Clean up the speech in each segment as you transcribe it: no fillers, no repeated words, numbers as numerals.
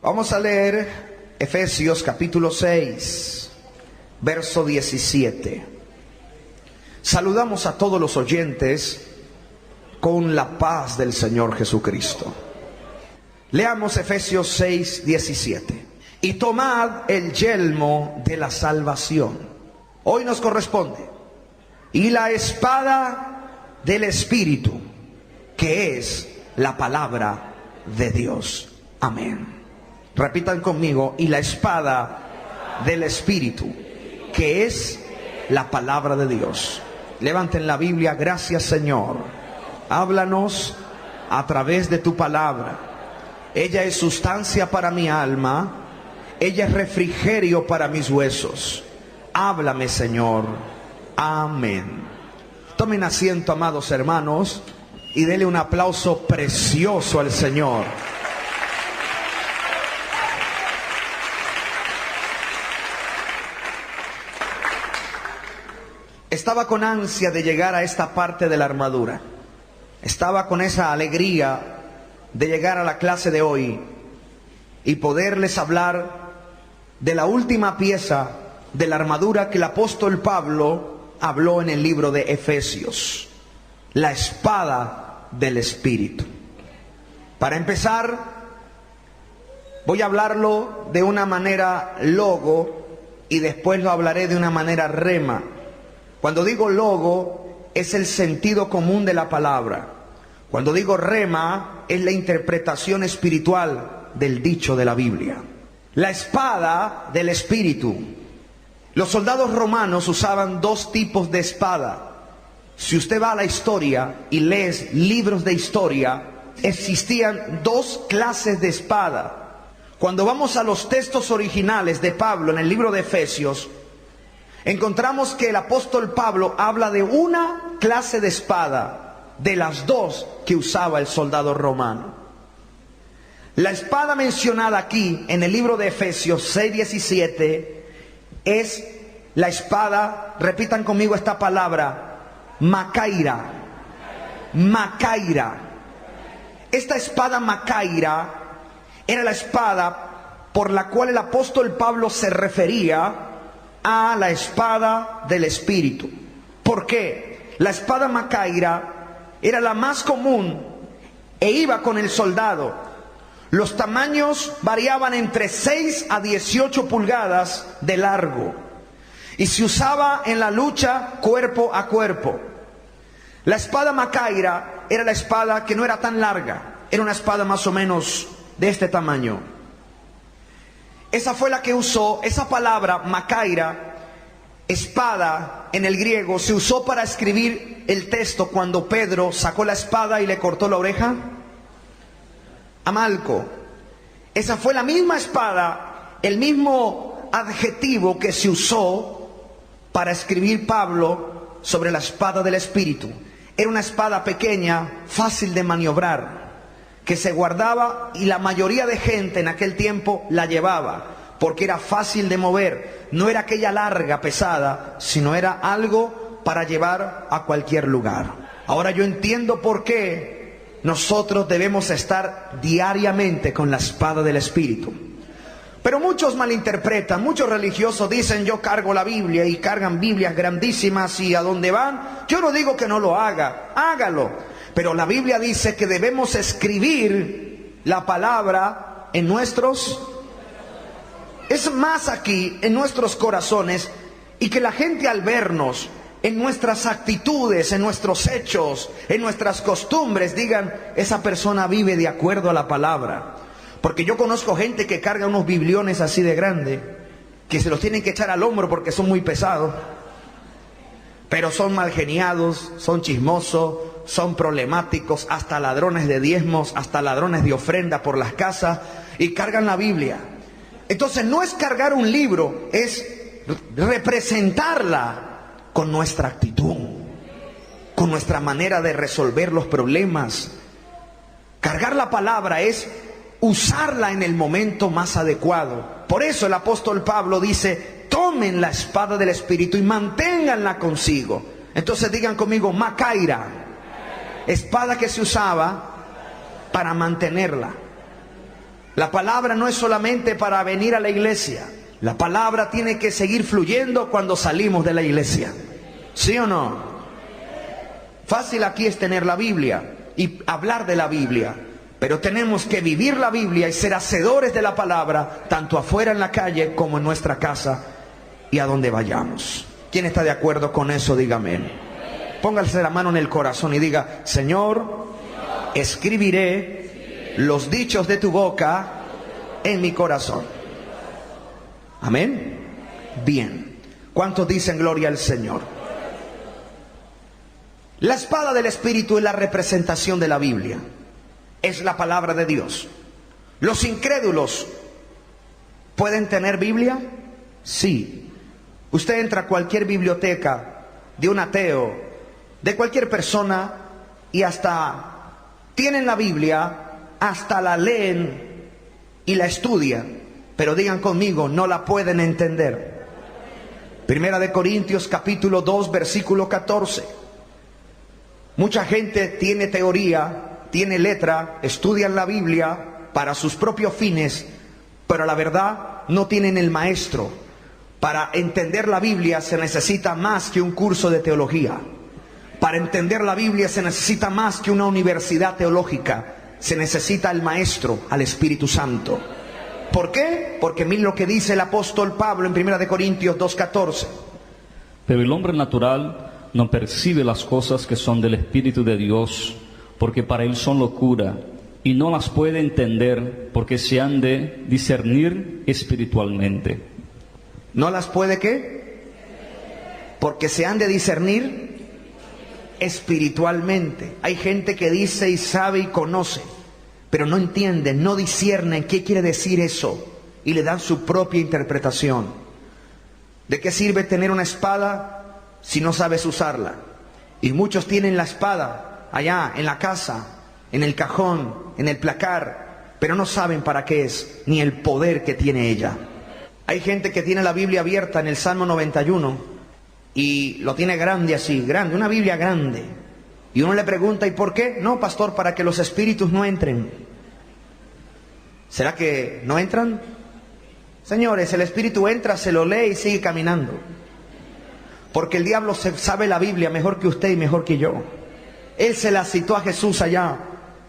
Vamos a leer Efesios capítulo 6, verso 17. Saludamos a todos los oyentes con la paz del Señor Jesucristo. Leamos Efesios 6, 17. Y tomad el yelmo de la salvación. Hoy nos corresponde. Y la espada del Espíritu, que es la palabra de Dios. Amén. Repitan conmigo: y la espada del Espíritu, que es la palabra de Dios. Levanten la Biblia. Gracias, Señor. Háblanos a través de tu palabra. Ella es sustancia para mi alma. Ella es refrigerio para mis huesos. Háblame, Señor. Amén. Tomen asiento, amados hermanos, y denle un aplauso precioso al Señor. Estaba con ansia de llegar a esta parte de la armadura. Estaba con esa alegría de llegar a la clase de hoy y poderles hablar de la última pieza de la armadura que el apóstol Pablo habló en el libro de Efesios: la espada del Espíritu. Para empezar, voy a hablarlo de una manera logo y después lo hablaré de una manera rema. Cuando digo logo, es el sentido común de la palabra. Cuando digo rema, es la interpretación espiritual del dicho de la Biblia. La espada del Espíritu. Los soldados romanos usaban dos tipos de espada. Si usted va a la historia y lee libros de historia, existían dos clases de espada. Cuando vamos a los textos originales de Pablo en el libro de Efesios, encontramos que el apóstol Pablo habla de una clase de espada de las dos que usaba el soldado romano. La espada mencionada aquí en el libro de Efesios 6:17 es la espada, repitan conmigo esta palabra, macaira. Macaira. Esta espada macaira era la espada por la cual el apóstol Pablo se refería a la espada del Espíritu. ¿Por qué? La espada macaira era la más común e iba con el soldado. Los tamaños variaban entre 6 a 18 pulgadas de largo y se usaba en la lucha cuerpo a cuerpo. La espada macaira era la espada que no era tan larga, era una espada más o menos de este tamaño. Esa fue la que usó, esa palabra macaira, espada en el griego, se usó para escribir el texto cuando Pedro sacó la espada y le cortó la oreja a Malco. Esa fue la misma espada, el mismo adjetivo que se usó para escribir Pablo sobre la espada del Espíritu. Era una espada pequeña, fácil de maniobrar, que se guardaba y la mayoría de gente en aquel tiempo la llevaba, porque era fácil de mover. No era aquella larga, pesada, sino era algo para llevar a cualquier lugar. Ahora yo entiendo por qué nosotros debemos estar diariamente con la espada del Espíritu. Pero muchos malinterpretan, muchos religiosos dicen: yo cargo la Biblia, y cargan Biblias grandísimas y a donde van. Yo no digo que no lo haga, hágalo. Pero la Biblia dice que debemos escribir la palabra en nuestros, es más aquí, en nuestros corazones, y que la gente al vernos, en nuestras actitudes, en nuestros hechos, en nuestras costumbres, digan: esa persona vive de acuerdo a la palabra. Porque yo conozco gente que carga unos bibliones así de grande, que se los tienen que echar al hombro porque son muy pesados, pero son mal geniados, son chismosos, son problemáticos, hasta ladrones de diezmos, hasta ladrones de ofrenda por las casas, y cargan la Biblia. Entonces no es cargar un libro, es representarla con nuestra actitud, con nuestra manera de resolver los problemas. Cargar la palabra es usarla en el momento más adecuado. Por eso el apóstol Pablo dice: tomen la espada del Espíritu y manténganla consigo. Entonces digan conmigo: macaira, espada que se usaba para mantenerla. La palabra no es solamente para venir a la iglesia. La palabra tiene que seguir fluyendo cuando salimos de la iglesia. ¿Sí o no? Fácil aquí es tener la Biblia y hablar de la Biblia, pero tenemos que vivir la Biblia y ser hacedores de la palabra, tanto afuera en la calle como en nuestra casa y a donde vayamos. ¿Quién está de acuerdo con eso? Dígame. Póngase la mano en el corazón y diga: Señor, escribiré los dichos de tu boca en mi corazón. Amén. Bien. ¿Cuántos dicen gloria al Señor? La espada del Espíritu es la representación de la Biblia. Es la palabra de Dios. ¿Los incrédulos pueden tener Biblia? Sí. Usted entra a cualquier biblioteca de un ateo, de cualquier persona, y hasta tienen la Biblia, hasta la leen y la estudian, pero digan conmigo, no la pueden entender. Primera de Corintios capítulo 2 versículo 14. Mucha gente tiene teoría, tiene letra, estudian la Biblia para sus propios fines, pero la verdad no tienen el maestro. Para entender la Biblia se necesita más que un curso de teología. Para entender la Biblia se necesita más que una universidad teológica. Se necesita el maestro, al Espíritu Santo. ¿Por qué? Porque miren lo que dice el apóstol Pablo en 1 Corintios 2:14. Pero el hombre natural no percibe las cosas que son del Espíritu de Dios, porque para él son locura, y no las puede entender, porque se han de discernir espiritualmente. ¿No las puede qué? Porque se han de discernir espiritualmente. Hay gente que dice y sabe y conoce, pero no entienden, no disciernen qué quiere decir eso, y le dan su propia interpretación. ¿De qué sirve tener una espada si no sabes usarla? Y muchos tienen la espada allá en la casa, en el cajón, en el placar, pero no saben para qué es, ni el poder que tiene ella. Hay gente que tiene la Biblia abierta en el Salmo 91 y lo tiene grande así, grande, una Biblia grande. Y uno le pregunta, ¿y por qué? No, pastor, para que los espíritus no entren. ¿Será que no entran? Señores, el espíritu entra, se lo lee y sigue caminando. Porque el diablo sabe la Biblia mejor que usted y mejor que yo. Él se la citó a Jesús allá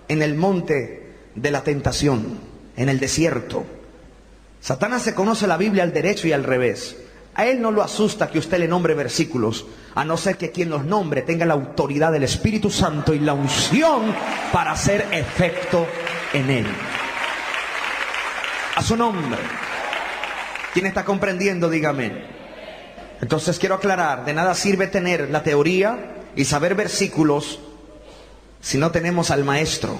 en el monte de la tentación, en el desierto. Satanás se conoce la Biblia al derecho y al revés. A él no lo asusta que usted le nombre versículos, a no ser que quien los nombre tenga la autoridad del Espíritu Santo y la unción para hacer efecto en él. A su nombre. ¿Quién está comprendiendo? Dígame. Entonces quiero aclarar, de nada sirve tener la teoría y saber versículos si no tenemos al maestro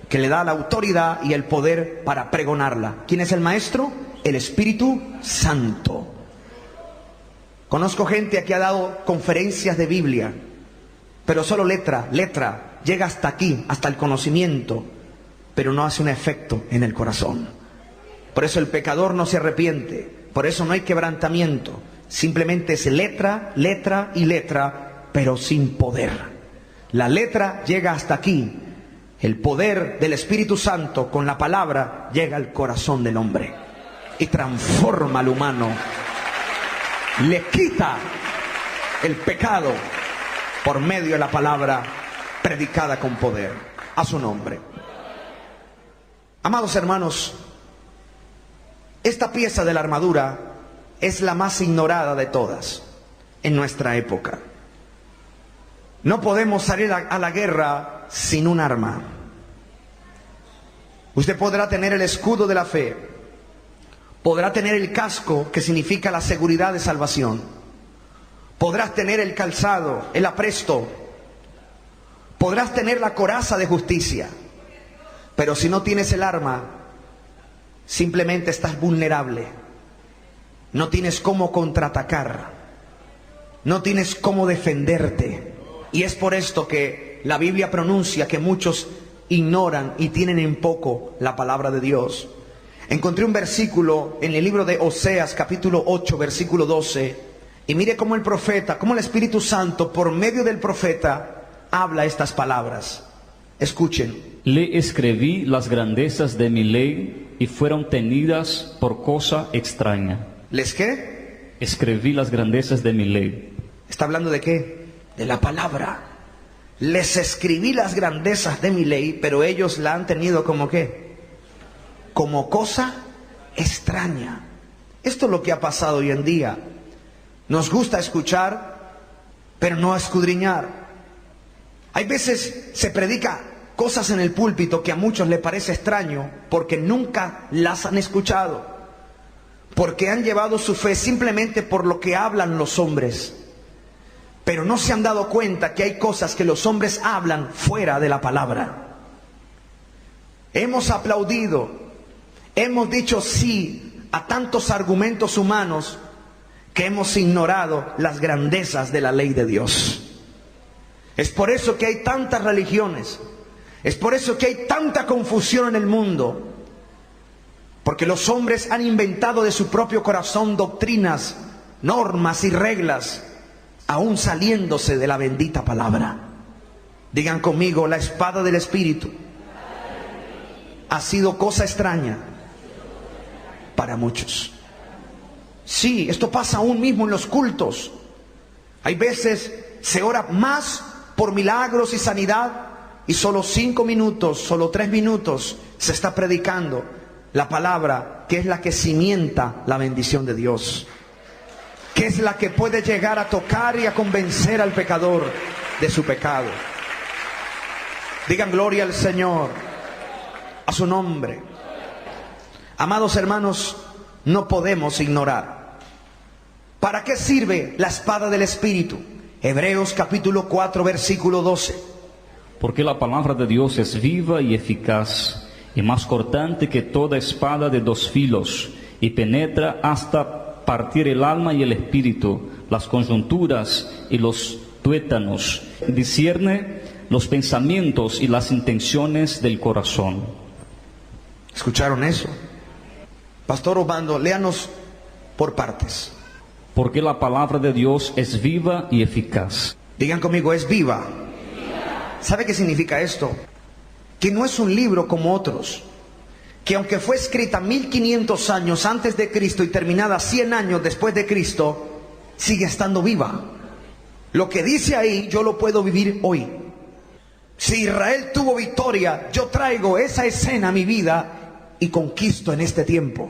que le da la autoridad y el poder para pregonarla. ¿Quién es el maestro? El Espíritu Santo. Conozco gente que ha dado conferencias de Biblia, pero solo letra, llega hasta aquí, hasta el conocimiento, pero no hace un efecto en el corazón. Por eso el pecador no se arrepiente, por eso no hay quebrantamiento. Simplemente es letra y letra, pero sin poder. La letra llega hasta aquí. El poder del Espíritu Santo con la palabra llega al corazón del hombre y transforma al humano. Le quita el pecado por medio de la palabra predicada con poder. A su nombre. Amados hermanos, esta pieza de la armadura es la más ignorada de todas en nuestra época. No podemos salir a la guerra sin un arma. Usted podrá tener el escudo de la fe, podrá tener el casco, que significa la seguridad de salvación, podrás tener el calzado, el apresto, podrás tener la coraza de justicia, pero si no tienes el arma, simplemente estás vulnerable. No tienes cómo contraatacar, no tienes cómo defenderte. Y es por esto que la Biblia pronuncia que muchos ignoran y tienen en poco la palabra de Dios. Encontré un versículo en el libro de Oseas, capítulo 8, versículo 12. Y mire cómo el profeta, cómo el Espíritu Santo, por medio del profeta, habla estas palabras. Escuchen. Le escribí las grandezas de mi ley y fueron tenidas por cosa extraña. ¿Les qué? Escribí las grandezas de mi ley. ¿Está hablando de qué? De la palabra. Les escribí las grandezas de mi ley, pero ellos la han tenido como qué? Como cosa extraña. Esto es lo que ha pasado hoy en día. Nos gusta escuchar, pero no escudriñar. Hay veces se predica cosas en el púlpito que a muchos les parece extraño porque nunca las han escuchado, porque han llevado su fe simplemente por lo que hablan los hombres, pero no se han dado cuenta que hay cosas que los hombres hablan fuera de la palabra. Hemos aplaudido, hemos dicho sí a tantos argumentos humanos que hemos ignorado las grandezas de la ley de Dios. Es por eso que hay tantas religiones, es por eso que hay tanta confusión en el mundo, porque los hombres han inventado de su propio corazón doctrinas, normas y reglas, aún saliéndose de la bendita palabra. Digan conmigo, la espada del Espíritu ha sido cosa extraña para muchos. Sí, esto pasa aún mismo en los cultos. Hay veces se ora más por milagros y sanidad y solo 5 minutos, solo 3 minutos se está predicando la palabra, que es la que cimienta la bendición de Dios, que es la que puede llegar a tocar y a convencer al pecador de su pecado. Digan gloria al Señor, a su nombre. Amados hermanos, no podemos ignorar. ¿Para qué sirve la espada del Espíritu? Hebreos capítulo 4, versículo 12. Porque la palabra de Dios es viva y eficaz, y más cortante que toda espada de 2 filos, y penetra hasta partir el alma y el espíritu, las coyunturas y los tuétanos, discierne los pensamientos y las intenciones del corazón. ¿Escucharon eso? Pastor Obando, léanos por partes. Porque la palabra de Dios es viva y eficaz. Digan conmigo, es viva. ¿Sabe qué significa esto? Que no es un libro como otros, que aunque fue escrita 1500 años antes de Cristo y terminada 100 años después de Cristo, sigue estando viva. Lo que dice ahí, yo lo puedo vivir hoy. Si Israel tuvo victoria, yo traigo esa escena a mi vida y conquisto en este tiempo.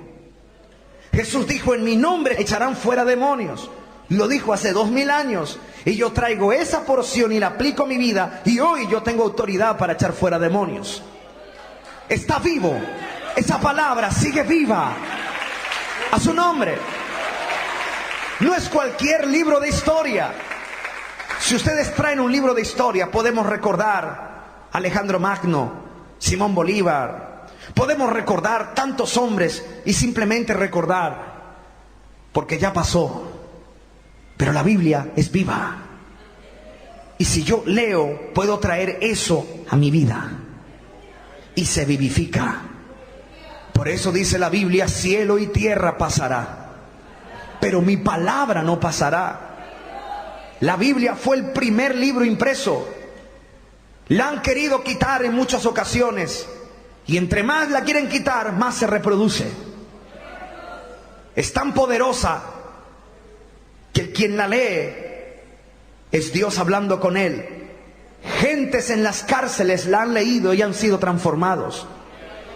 Jesús dijo, en mi nombre echarán fuera demonios. Lo dijo hace 2000 años. Y yo traigo esa porción y la aplico a mi vida. Y hoy yo tengo autoridad para echar fuera demonios. Está vivo. Esa palabra sigue viva. A su nombre. No es cualquier libro de historia. Si ustedes traen un libro de historia, podemos recordar a Alejandro Magno, Simón Bolívar. Podemos recordar tantos hombres y simplemente recordar, porque ya pasó. Pero la Biblia es viva. Y si yo leo, puedo traer eso a mi vida. Y se vivifica. Por eso dice la Biblia, cielo y tierra pasará, pero mi palabra no pasará. La Biblia fue el primer libro impreso. La han querido quitar en muchas ocasiones. Y entre más la quieren quitar, más se reproduce. Es tan poderosa que quien la lee es Dios hablando con él. Gentes en las cárceles la han leído y han sido transformados.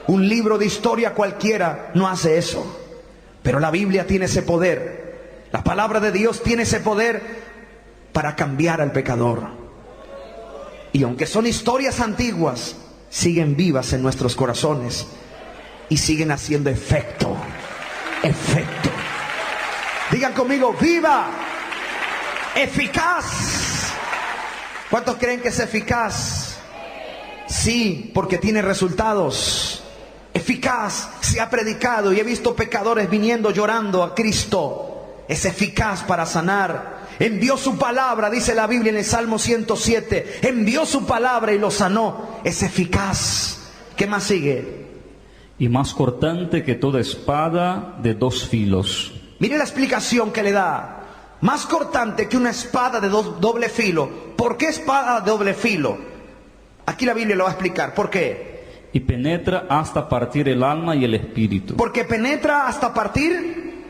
Un libro de historia cualquiera no hace eso. Pero la Biblia tiene ese poder. La palabra de Dios tiene ese poder para cambiar al pecador. Y aunque son historias antiguas, siguen vivas en nuestros corazones y siguen haciendo efecto. Efecto. Digan conmigo, viva, eficaz. ¿Cuántos creen que es eficaz? Sí, porque tiene resultados. Eficaz, se ha predicado y he visto pecadores viniendo llorando a Cristo. Es eficaz para sanar. Envió su palabra, dice la Biblia en el Salmo 107. Envió su palabra y lo sanó. Es eficaz. ¿Qué más sigue? Y más cortante que toda espada de 2 filos. Mire la explicación que le da. Más cortante que una espada de doble filo. ¿Por qué espada de doble filo? Aquí la Biblia lo va a explicar. ¿Por qué? Y penetra hasta partir el alma y el espíritu. Porque penetra hasta partir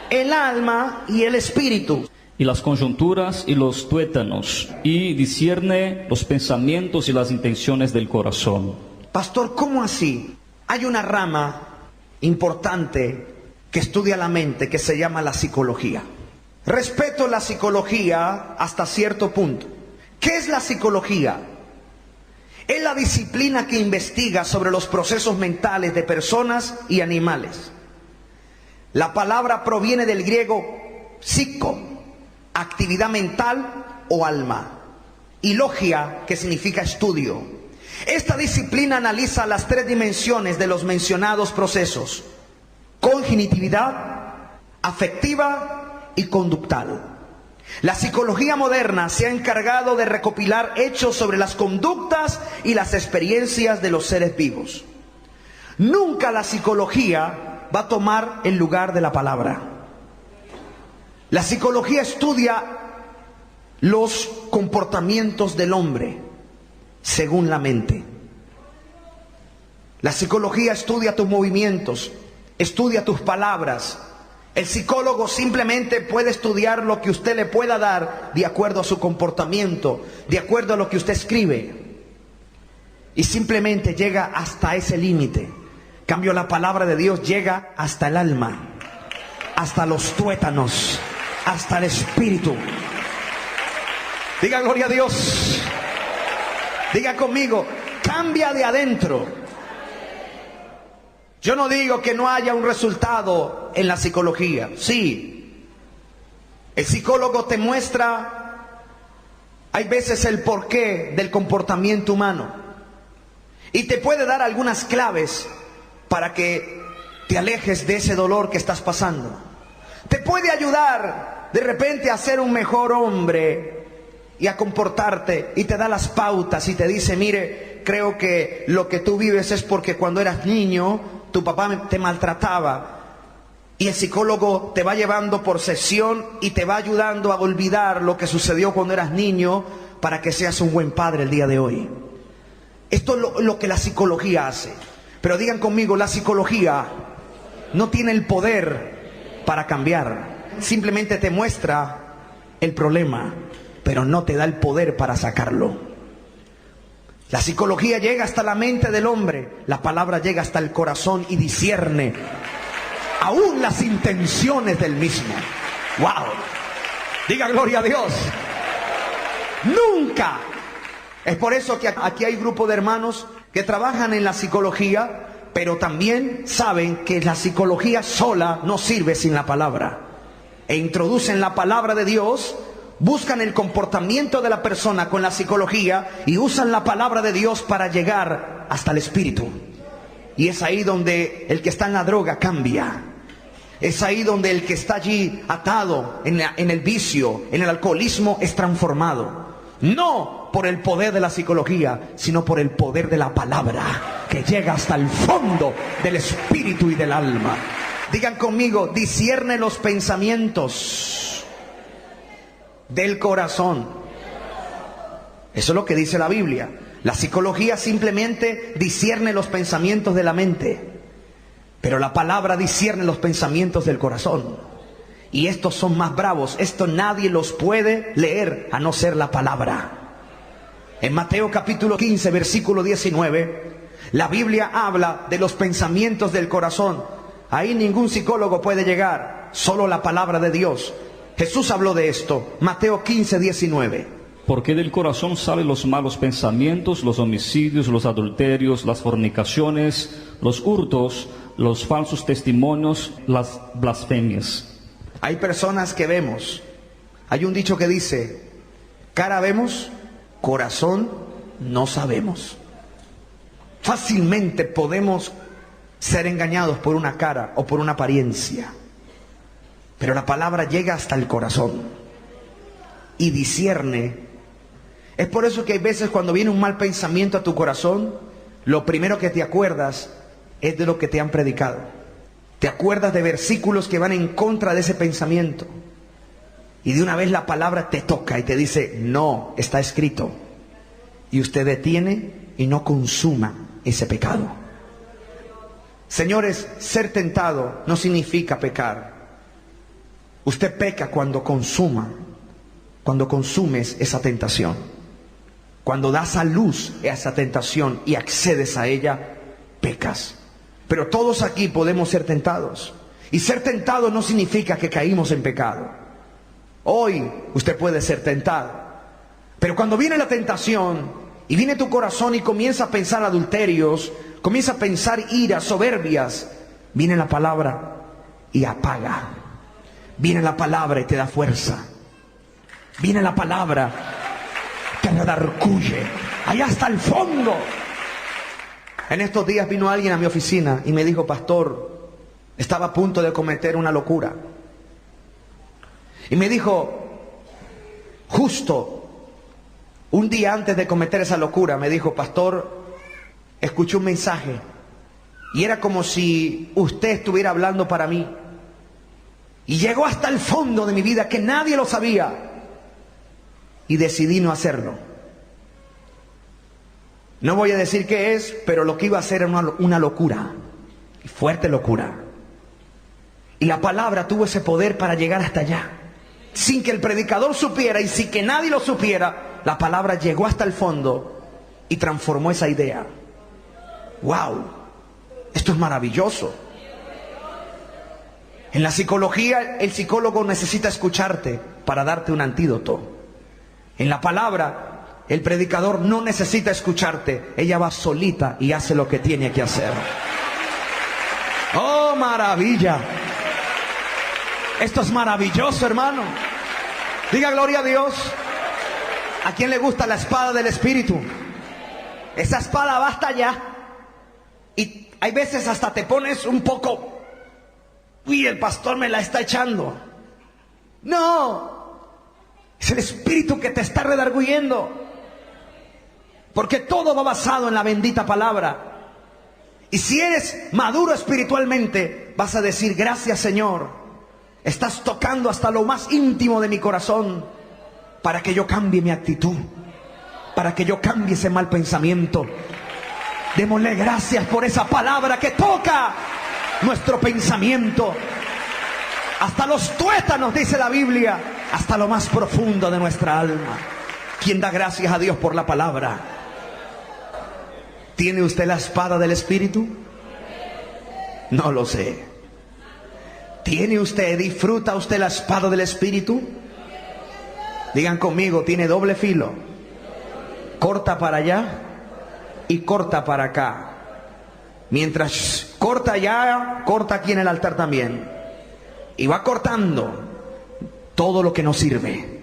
el alma y el espíritu. Y las coyunturas y los tuétanos. Y discierne los pensamientos y las intenciones del corazón. Pastor, ¿cómo así? Hay una rama importante que estudia la mente que se llama la psicología. Respeto la psicología hasta cierto punto. ¿Qué es la psicología? Es la disciplina que investiga sobre los procesos mentales de personas y animales. La palabra proviene del griego psico, actividad mental o alma, y logia, que significa estudio. Esta disciplina analiza las tres dimensiones de los mencionados procesos: cognitividad, afectiva y conductual. La psicología moderna se ha encargado de recopilar hechos sobre las conductas y las experiencias de los seres vivos. Nunca la psicología va a tomar el lugar de la palabra. La psicología estudia los comportamientos del hombre según la mente. La psicología estudia tus movimientos, estudia tus palabras. El psicólogo simplemente puede estudiar lo que usted le pueda dar de acuerdo a su comportamiento, de acuerdo a lo que usted escribe. Y simplemente llega hasta ese límite. En cambio, la palabra de Dios llega hasta el alma, hasta los tuétanos, hasta el espíritu. Diga gloria a Dios. Diga conmigo, cambia de adentro. Yo no digo que no haya un resultado en la psicología. Sí, el psicólogo te muestra, hay veces, el porqué del comportamiento humano, y te puede dar algunas claves para que te alejes de ese dolor que estás pasando. Te puede ayudar de repente a ser un mejor hombre y a comportarte, y te da las pautas y te dice: mire, creo que lo que tú vives es porque cuando eras niño tu papá te maltrataba. Y el psicólogo te va llevando por sesión y te va ayudando a olvidar lo que sucedió cuando eras niño, para que seas un buen padre el día de hoy. Esto es lo que la psicología hace. Pero digan conmigo, la psicología no tiene el poder para cambiar. Simplemente te muestra el problema, pero no te da el poder para sacarlo. La psicología llega hasta la mente del hombre, la palabra llega hasta el corazón y discierne aún las intenciones del mismo. ¡Wow! Diga gloria a Dios. Nunca. Es por eso que aquí hay grupo de hermanos que trabajan en la psicología, pero también saben que la psicología sola no sirve sin la palabra. E introducen la palabra de Dios, buscan el comportamiento de la persona con la psicología y usan la palabra de Dios para llegar hasta el espíritu. Y es ahí donde el que está en la droga cambia. Es ahí donde el que está allí atado en el vicio, en el alcoholismo, es transformado. No por el poder de la psicología, sino por el poder de la palabra, que llega hasta el fondo del espíritu y del alma. Digan conmigo, discierne los pensamientos del corazón. Eso es lo que dice la Biblia. La psicología simplemente discierne los pensamientos de la mente, pero la palabra discierne los pensamientos del corazón. Y estos son más bravos. Esto nadie los puede leer a no ser la palabra. En Mateo capítulo 15, versículo 19, la Biblia habla de los pensamientos del corazón. Ahí ningún psicólogo puede llegar, solo la palabra de Dios. Jesús habló de esto, Mateo 15, 19. Porque del corazón salen los malos pensamientos, los homicidios, los adulterios, las fornicaciones, los hurtos, los falsos testimonios, las blasfemias. Hay personas que vemos, hay un dicho que dice: cara vemos, corazón no sabemos. Fácilmente podemos ser engañados por una cara o por una apariencia, pero la palabra llega hasta el corazón y discierne. Es por eso que hay veces cuando viene un mal pensamiento a tu corazón, lo primero que te acuerdas es de lo que te han predicado. Te acuerdas de versículos que van en contra de ese pensamiento, y de una vez la palabra te toca y te dice: no, está escrito. Y usted detiene y no consuma ese pecado. Señores, ser tentado no significa pecar. Usted peca cuando consumes esa tentación. Cuando das a luz a esa tentación y accedes a ella, pecas. Pero todos aquí podemos ser tentados. Y ser tentado no significa que caímos en pecado. Hoy usted puede ser tentado. Pero cuando viene la tentación y viene tu corazón y comienza a pensar adulterios, comienza a pensar iras, soberbias, viene la palabra y apaga. Viene la palabra y te da fuerza. Viene la palabra, te redarguye allá hasta el fondo. En estos días vino alguien a mi oficina y me dijo: pastor, estaba a punto de cometer una locura. Y me dijo, justo un día antes de cometer esa locura, me dijo: pastor, escuché un mensaje y era como si usted estuviera hablando para mí. Y llegó hasta el fondo de mi vida, que nadie lo sabía. Y decidí no hacerlo. No voy a decir qué es, pero lo que iba a hacer era una locura. Fuerte locura. Y la palabra tuvo ese poder para llegar hasta allá. Sin que el predicador supiera y sin que nadie lo supiera, la palabra llegó hasta el fondo y transformó esa idea. ¡Wow! Esto es maravilloso. En la psicología, el psicólogo necesita escucharte para darte un antídoto. En la palabra, el predicador no necesita escucharte. Ella va solita y hace lo que tiene que hacer. ¡Oh, maravilla! Esto es maravilloso, hermano. Diga gloria a Dios. ¿A quién le gusta la espada del Espíritu? Esa espada va hasta allá. Y hay veces hasta te pones un poco: uy, el pastor me la está echando. No. Es el Espíritu que te está redarguyendo. Porque todo va basado en la bendita palabra. Y si eres maduro espiritualmente, vas a decir: gracias, Señor. Estás tocando hasta lo más íntimo de mi corazón para que yo cambie mi actitud, para que yo cambie ese mal pensamiento. Démosle gracias por esa palabra que toca nuestro pensamiento. Hasta los tuétanos, dice la Biblia, hasta lo más profundo de nuestra alma. ¿Quién da gracias a Dios por la palabra? ¿Tiene usted la espada del Espíritu? No lo sé. ¿Tiene usted, disfruta usted la espada del Espíritu? Digan conmigo: tiene doble filo. Corta para allá y corta para acá. Mientras corta allá, corta aquí en el altar también. Y va cortando todo lo que nos sirve.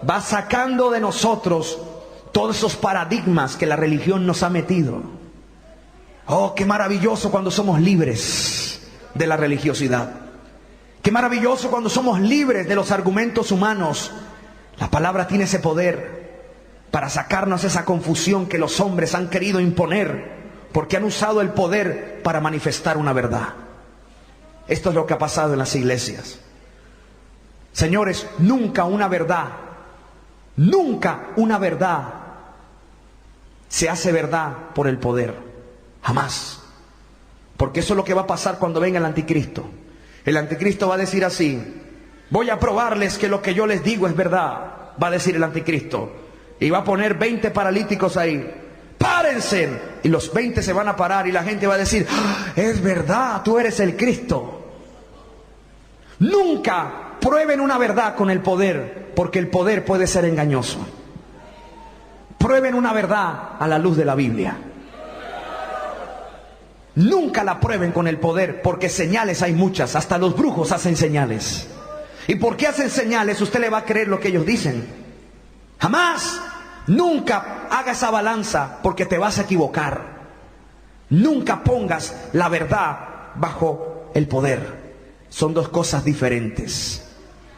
Va sacando de nosotros todos esos paradigmas que la religión nos ha metido. Oh, qué maravilloso cuando somos libres de la religiosidad. Qué maravilloso cuando somos libres de los argumentos humanos. La palabra tiene ese poder para sacarnos esa confusión que los hombres han querido imponer, porque han usado el poder para manifestar una verdad. Esto es lo que ha pasado en las iglesias. Señores, nunca una verdad se hace verdad por el poder. Jamás. Porque eso es lo que va a pasar cuando venga el anticristo. El anticristo va a decir así: voy a probarles que lo que yo les digo es verdad. Va a decir el anticristo. Y va a poner 20 paralíticos ahí. ¡Párense! Y los 20 se van a parar y la gente va a decir: es verdad, tú eres el Cristo. Nunca prueben una verdad con el poder, porque el poder puede ser engañoso. Prueben una verdad a la luz de la Biblia. Nunca la prueben con el poder, porque señales hay muchas. Hasta los brujos hacen señales. ¿Y por qué hacen señales? Usted le va a creer lo que ellos dicen. Jamás. Nunca haga esa balanza, porque te vas a equivocar. Nunca pongas la verdad bajo el poder. Son dos cosas diferentes.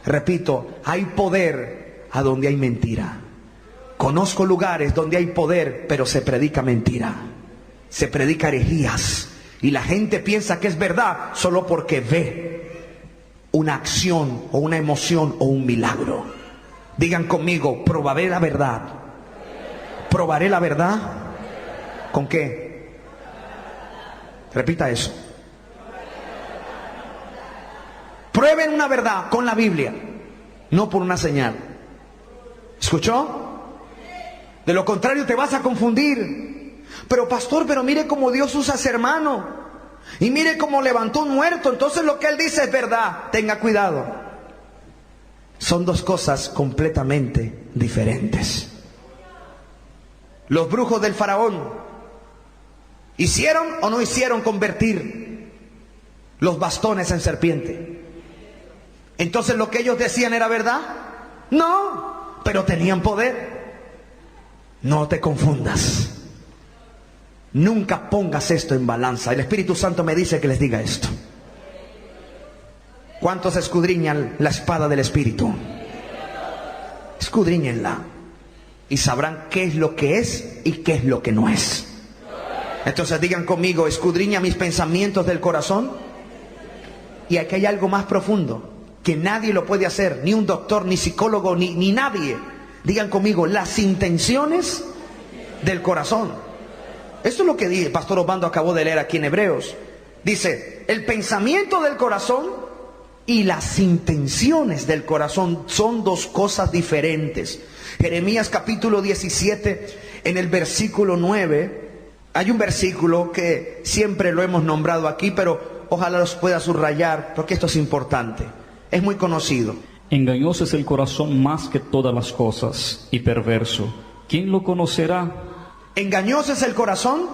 Repito, hay poder a donde hay mentira. Conozco lugares donde hay poder, pero se predica mentira. Se predica herejías. Y la gente piensa que es verdad solo porque ve una acción o una emoción o un milagro. Digan conmigo: probaré la verdad. Probaré la verdad ¿Con qué? Repita eso. Prueben una verdad con la Biblia, no por una señal. ¿Escuchó? De lo contrario te vas a confundir. Pero pastor, pero mire cómo Dios usa a ese hermano. Y mire cómo levantó un muerto. Entonces lo que él dice es verdad. Tenga cuidado. Son dos cosas completamente diferentes. Los brujos del faraón, ¿hicieron o no hicieron convertir los bastones en serpiente? Entonces lo que ellos decían era verdad. No, pero tenían poder. No te confundas. Nunca pongas esto en balanza. El Espíritu Santo me dice que les diga esto. ¿Cuántos escudriñan la espada del Espíritu? Escudriñenla y sabrán qué es lo que es y qué es lo que no es. Entonces digan conmigo: escudriña mis pensamientos del corazón. Y aquí hay algo más profundo que nadie lo puede hacer, ni un doctor, ni psicólogo, ni nadie. Digan conmigo: las intenciones del corazón. Esto es lo que el pastor Osvaldo acabó de leer aquí en Hebreos. Dice: el pensamiento del corazón y las intenciones del corazón son dos cosas diferentes. Jeremías capítulo 17, en el versículo 9, hay un versículo que siempre lo hemos nombrado aquí, pero ojalá los pueda subrayar, porque esto es importante. Es muy conocido. Engañoso es el corazón más que todas las cosas y perverso. ¿Quién lo conocerá? Engañoso es el corazón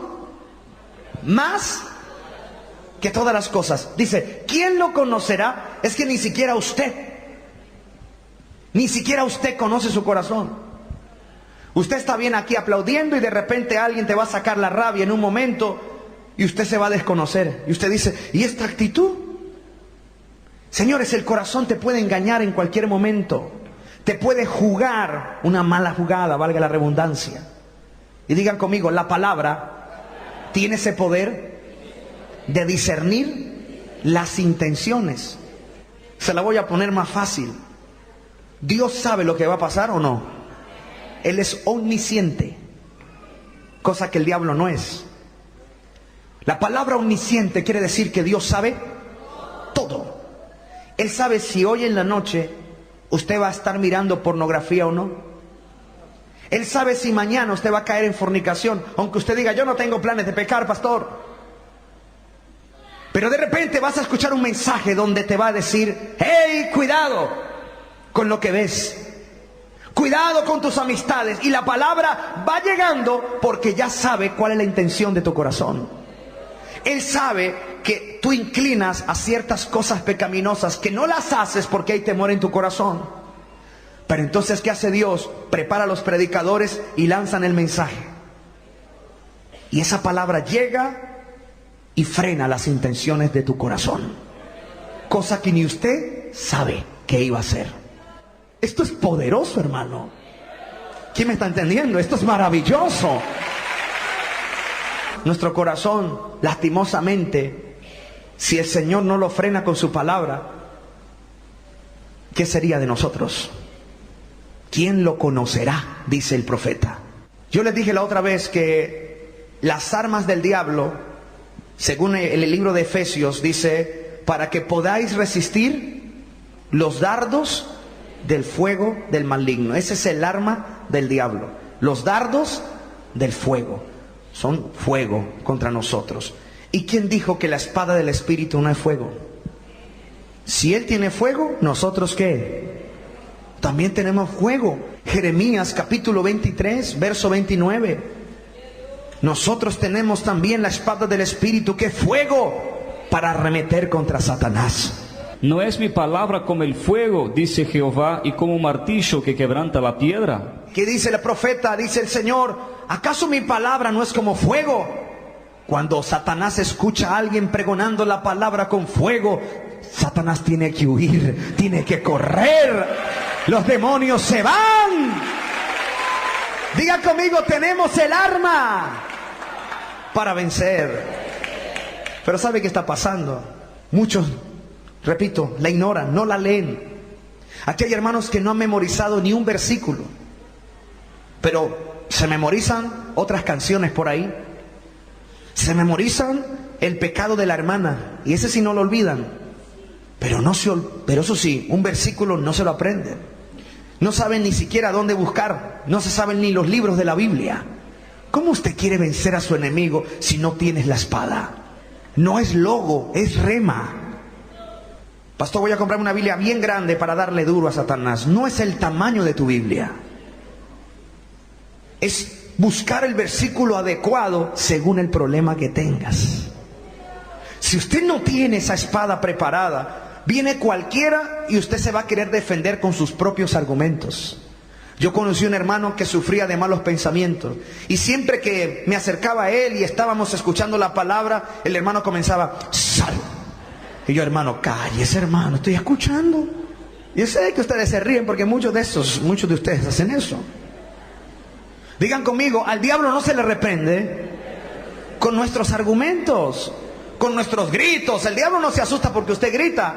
más que todas las cosas. Dice, ¿quién lo conocerá? Es que ni siquiera usted conoce su corazón. Usted está bien aquí aplaudiendo y de repente alguien te va a sacar la rabia en un momento y usted se va a desconocer. Y usted dice, ¿y esta actitud? Señores, el corazón te puede engañar en cualquier momento. Te puede jugar una mala jugada, valga la redundancia. Y digan conmigo, la palabra tiene ese poder de discernir las intenciones. Se la voy a poner más fácil. ¿Dios sabe lo que va a pasar o no? Él es omnisciente, cosa que el diablo no es. La palabra omnisciente quiere decir que Dios sabe todo. Él sabe si hoy en la noche usted va a estar mirando pornografía o no. Él sabe si mañana usted va a caer en fornicación, aunque usted diga, yo no tengo planes de pecar, pastor. Pero de repente vas a escuchar un mensaje donde te va a decir, hey, cuidado con lo que ves. Cuidado con tus amistades. Y la palabra va llegando porque ya sabe cuál es la intención de tu corazón. Él sabe que tú inclinas a ciertas cosas pecaminosas, que no las haces porque hay temor en tu corazón. Pero entonces, ¿qué hace Dios? Prepara a los predicadores y lanzan el mensaje. Y esa palabra llega y frena las intenciones de tu corazón. Cosa que ni usted sabe que iba a hacer. Esto es poderoso, hermano. ¿Quién me está entendiendo? Esto es maravilloso. Nuestro corazón, lastimosamente, si el Señor no lo frena con su palabra, ¿qué sería de nosotros? ¿Quién lo conocerá? Dice el profeta. Yo les dije la otra vez que las armas del diablo, según el libro de Efesios, dice, para que podáis resistir los dardos del fuego del maligno. Ese es el arma del diablo. Los dardos del fuego son fuego contra nosotros. ¿Y quién dijo que la espada del Espíritu no es fuego? Si Él tiene fuego, ¿nosotros qué? También tenemos fuego. Jeremías capítulo 23, verso 29. Nosotros tenemos también la espada del Espíritu, que es fuego para arremeter contra Satanás. No es mi palabra como el fuego, dice Jehová, y como un martillo que quebranta la piedra. ¿Qué dice el profeta? Dice el Señor, ¿acaso mi palabra no es como fuego? Cuando Satanás escucha a alguien pregonando la palabra con fuego, Satanás tiene que huir, tiene que correr. Los demonios se van. Diga conmigo, tenemos el arma para vencer. Pero ¿sabe qué está pasando? Muchos, repito, la ignoran, no la leen. Aquí hay hermanos que no han memorizado ni un versículo, pero se memorizan otras canciones por ahí. Se memorizan el pecado de la hermana y ese sí no lo olvidan. Pero eso sí, un versículo no se lo aprenden. No saben ni siquiera dónde buscar. No se saben ni los libros de la Biblia. ¿Cómo usted quiere vencer a su enemigo si no tienes la espada? No es logo, es rema. Pastor, voy a comprar una Biblia bien grande para darle duro a Satanás. No es el tamaño de tu Biblia. Es buscar el versículo adecuado según el problema que tengas. Si usted no tiene esa espada preparada, viene cualquiera y usted se va a querer defender con sus propios argumentos. Yo conocí un hermano que sufría de malos pensamientos y siempre que me acercaba a él y estábamos escuchando la palabra, el hermano comenzaba: sal. Y yo: hermano, cállese, hermano, estoy escuchando. Yo sé que ustedes se ríen porque muchos de ustedes hacen eso. Digan conmigo: al diablo no se le reprende con nuestros argumentos, con nuestros gritos. El diablo no se asusta porque usted grita.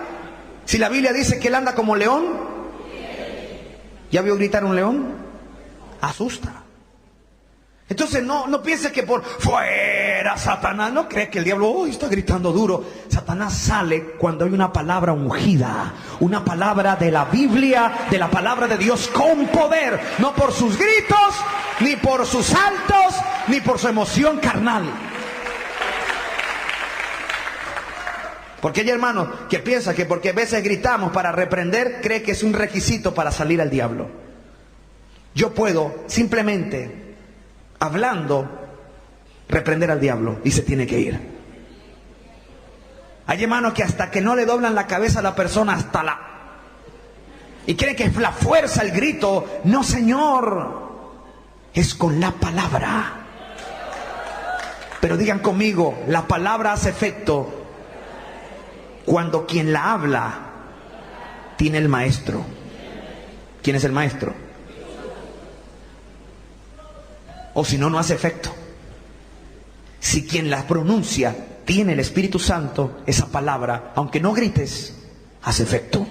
Si la Biblia dice que él anda como león, ¿ya vio gritar un león? Asusta. Entonces no piense que por fuera Satanás. No cree que el diablo hoy está gritando duro. Satanás sale cuando hay una palabra ungida, una palabra de la Biblia, de la palabra de Dios con poder. No por sus gritos, ni por sus saltos, ni por su emoción carnal. Porque hay hermanos que piensan que porque a veces gritamos para reprender, cree que es un requisito para salir al diablo. Yo puedo simplemente, hablando, reprender al diablo y se tiene que ir. Hay hermanos que hasta que no le doblan la cabeza a la persona, y creen que es la fuerza el grito. No, señor, es con la palabra. Pero digan conmigo: la palabra hace efecto cuando quien la habla tiene el maestro. ¿Quién es el maestro? O si no, no hace efecto. Si quien la pronuncia tiene el Espíritu Santo, esa palabra, aunque no grites, hace efecto.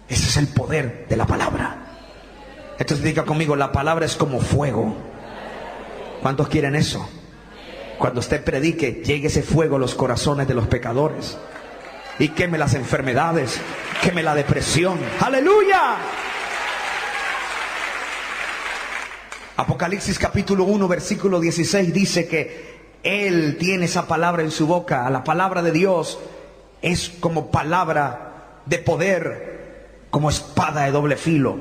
Ese es el poder de la palabra. Entonces diga conmigo: la palabra es como fuego. ¿Cuántos quieren eso? Cuando usted predique, llegue ese fuego a los corazones de los pecadores y queme las enfermedades, queme la depresión. ¡Aleluya! Apocalipsis capítulo 1 versículo 16 dice que Él tiene esa palabra en su boca. La palabra de Dios es como palabra de poder, como espada de doble filo.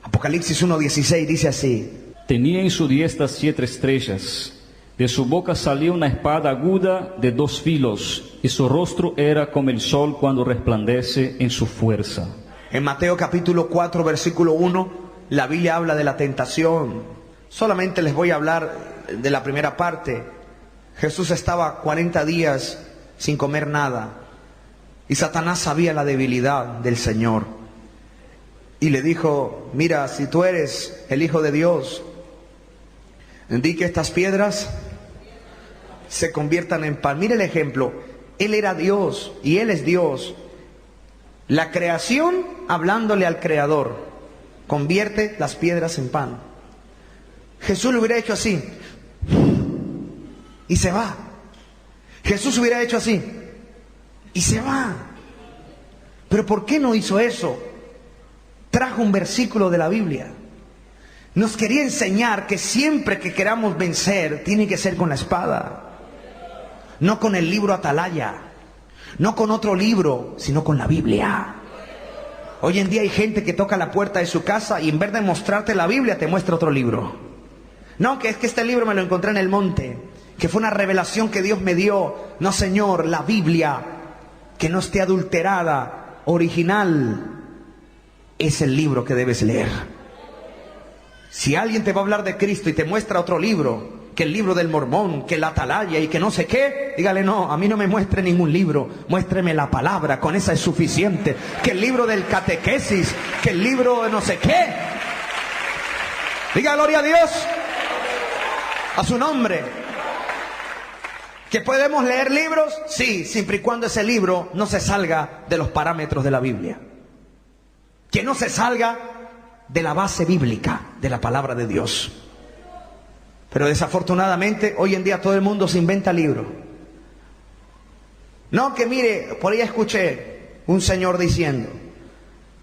Apocalipsis 1:16 dice así: tenía en su diestra 7 estrellas. De su boca salía una espada aguda de 2 filos, y su rostro era como el sol cuando resplandece en su fuerza. En Mateo capítulo 4 versículo 1, la Biblia habla de la tentación. Solamente les voy a hablar de la primera parte. Jesús estaba 40 días sin comer nada, y Satanás sabía la debilidad del Señor. Y le dijo: mira, si tú eres el Hijo de Dios, di que estas piedras se conviertan en pan. Mire el ejemplo. Él era Dios y Él es Dios. La creación, hablándole al Creador, convierte las piedras en pan. Jesús lo hubiera hecho así y se va. Jesús hubiera hecho así y se va. Pero ¿por qué no hizo eso? Trajo un versículo de la Biblia. Nos quería enseñar que siempre que queramos vencer, tiene que ser con la espada. No con el libro Atalaya, no con otro libro, sino con la Biblia. Hoy en día hay gente que toca la puerta de su casa y en vez de mostrarte la Biblia, te muestra otro libro. No, que es que este libro me lo encontré en el monte, que fue una revelación que Dios me dio. No, señor, la Biblia, que no esté adulterada, original, es el libro que debes leer. Si alguien te va a hablar de Cristo y te muestra otro libro, que el libro del Mormón, que la Atalaya y que no sé qué, dígale: no, a mí no me muestre ningún libro, muéstreme la palabra, con esa es suficiente. Que el libro del catequesis, que el libro de no sé qué. Diga gloria a Dios, a su nombre. ¿Que podemos leer libros? Sí, siempre y cuando ese libro no se salga de los parámetros de la Biblia. Que no se salga de la base bíblica de la palabra de Dios. Pero desafortunadamente hoy en día todo el mundo se inventa libros. No, que mire, por ahí escuché un señor diciendo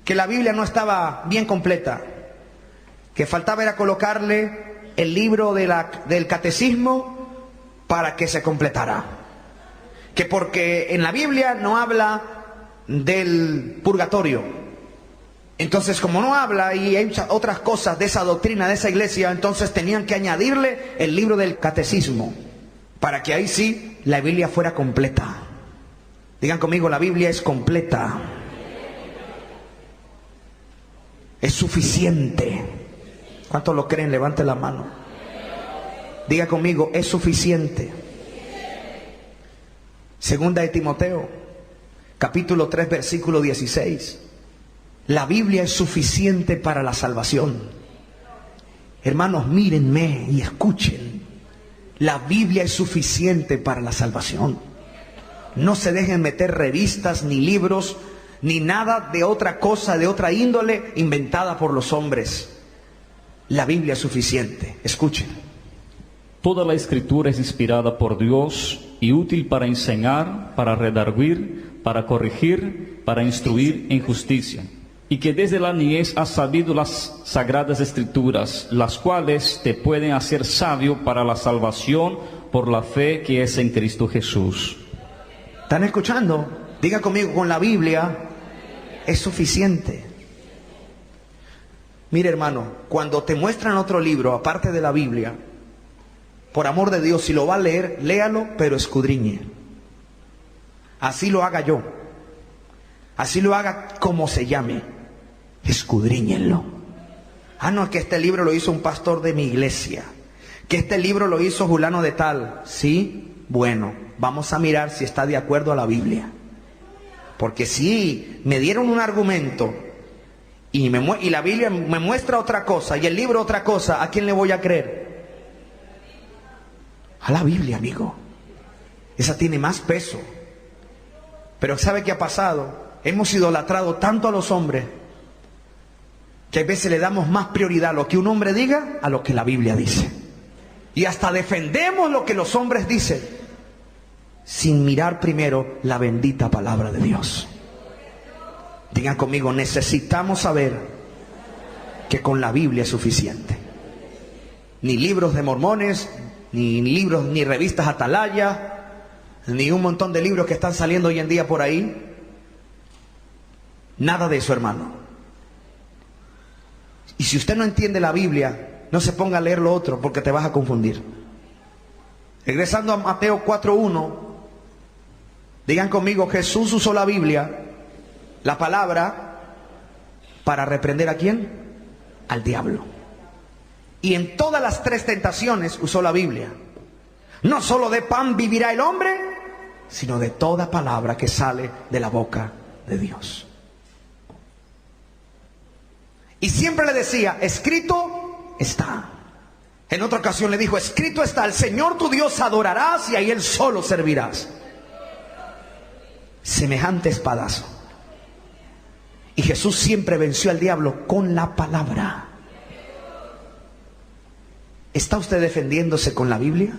que la Biblia no estaba bien completa, que faltaba era colocarle el libro del catecismo para que se completara. Que porque en la Biblia no habla del purgatorio. Entonces, como no habla y hay otras cosas de esa doctrina, de esa iglesia, entonces tenían que añadirle el libro del catecismo, para que ahí sí la Biblia fuera completa. Digan conmigo, la Biblia es completa. Es suficiente. ¿Cuántos lo creen? Levante la mano. Diga conmigo, es suficiente. Segunda de Timoteo, capítulo 3, versículo 16. La Biblia es suficiente para la salvación. Hermanos, mírenme y escuchen. La Biblia es suficiente para la salvación. No se dejen meter revistas, ni libros, ni nada de otra cosa, de otra índole, inventada por los hombres. La Biblia es suficiente. Escuchen. Toda la Escritura es inspirada por Dios y útil para enseñar, para redarguir, para corregir, para instruir en justicia. Y que desde la niñez has sabido las sagradas Escrituras, las cuales te pueden hacer sabio para la salvación por la fe que es en Cristo Jesús. ¿Están escuchando? Diga conmigo, con la Biblia es suficiente. Mire, hermano, cuando te muestran otro libro aparte de la Biblia, por amor de Dios, si lo va a leer, léalo, pero escudriñe. Así lo haga yo. Así lo haga como se llame. Escudriñenlo. Ah, no, que este libro lo hizo un pastor de mi iglesia, que este libro lo hizo fulano de tal. Sí, bueno, vamos a mirar si está de acuerdo a la Biblia. Porque si me dieron un argumento y la Biblia me muestra otra cosa y el libro otra cosa, ¿a quién le voy a creer? A la Biblia, amigo. Esa tiene más peso. Pero ¿sabe qué ha pasado? Hemos idolatrado tanto a los hombres que a veces le damos más prioridad a lo que un hombre diga a lo que la Biblia dice. Y hasta defendemos lo que los hombres dicen sin mirar primero la bendita palabra de Dios. Digan conmigo, necesitamos saber que con la Biblia es suficiente. Ni libros de mormones, ni libros, ni revistas Atalaya, ni un montón de libros que están saliendo hoy en día por ahí. Nada de eso, hermano. Y si usted no entiende la Biblia, no se ponga a leer lo otro, porque te vas a confundir. Regresando a Mateo 4:1, digan conmigo, Jesús usó la Biblia, la palabra, para reprender ¿a quién? Al diablo. Y en todas las 3 tentaciones usó la Biblia. No solo de pan vivirá el hombre, sino de toda palabra que sale de la boca de Dios. Y siempre le decía, escrito está. En otra ocasión le dijo, escrito está, al Señor tu Dios adorarás y a Él solo servirás. Semejante espadazo. Y Jesús siempre venció al diablo con la palabra. ¿Está usted defendiéndose con la Biblia?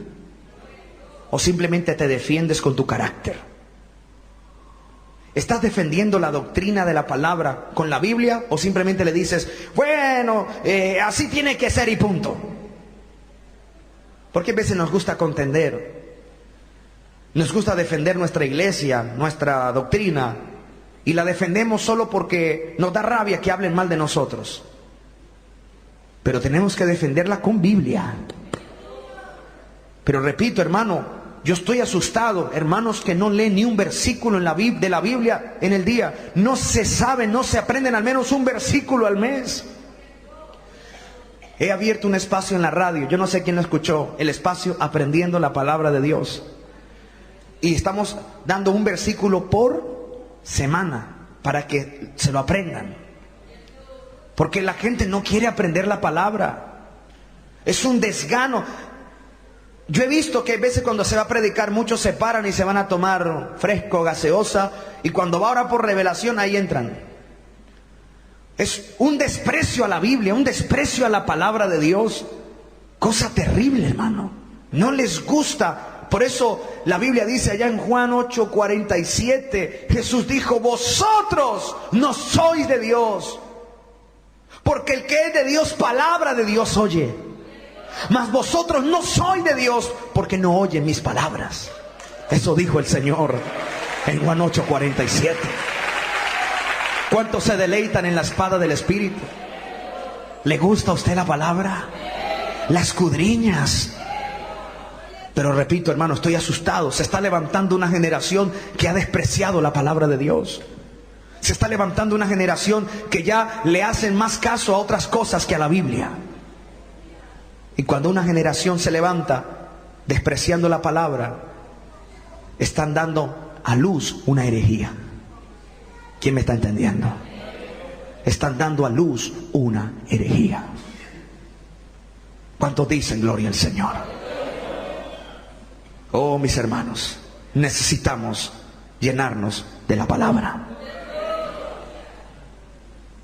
¿O simplemente te defiendes con tu carácter? ¿Estás defendiendo la doctrina de la palabra con la Biblia? ¿O simplemente le dices, bueno, así tiene que ser y punto? Porque a veces nos gusta contender, nos gusta defender nuestra iglesia, nuestra doctrina, y la defendemos solo porque nos da rabia que hablen mal de nosotros. Pero tenemos que defenderla con Biblia. Pero repito, hermano, yo estoy asustado, hermanos que no leen ni un versículo de la Biblia en el día. No se saben, no se aprenden al menos un versículo al mes. He abierto un espacio en la radio, yo no sé quién lo escuchó, el espacio Aprendiendo la Palabra de Dios. Y estamos dando un versículo por semana para que se lo aprendan. Porque la gente no quiere aprender la palabra. Es un desgano. Yo he visto que a veces cuando se va a predicar muchos se paran y se van a tomar fresco, gaseosa, y cuando va ahora por revelación ahí entran. Es un desprecio a la Biblia, un desprecio a la palabra de Dios. Cosa terrible, hermano. No les gusta. Por eso la Biblia dice allá en Juan 8:47, Jesús dijo, vosotros no sois de Dios, porque el que es de Dios, palabra de Dios oye. Mas vosotros no sois de Dios, porque no oyen mis palabras. Eso dijo el Señor en Juan 8:47. ¿Cuántos se deleitan en la espada del Espíritu? ¿Le gusta a usted la palabra? La escudriñas. Pero repito, hermano, estoy asustado. Se está levantando una generación que ha despreciado la palabra de Dios. Se está levantando una generación que ya le hacen más caso a otras cosas que a la Biblia. Y cuando una generación se levanta despreciando la palabra, están dando a luz una herejía. ¿Quién me está entendiendo? Están dando a luz una herejía. ¿Cuántos dicen gloria al Señor? Oh, mis hermanos, necesitamos llenarnos de la palabra.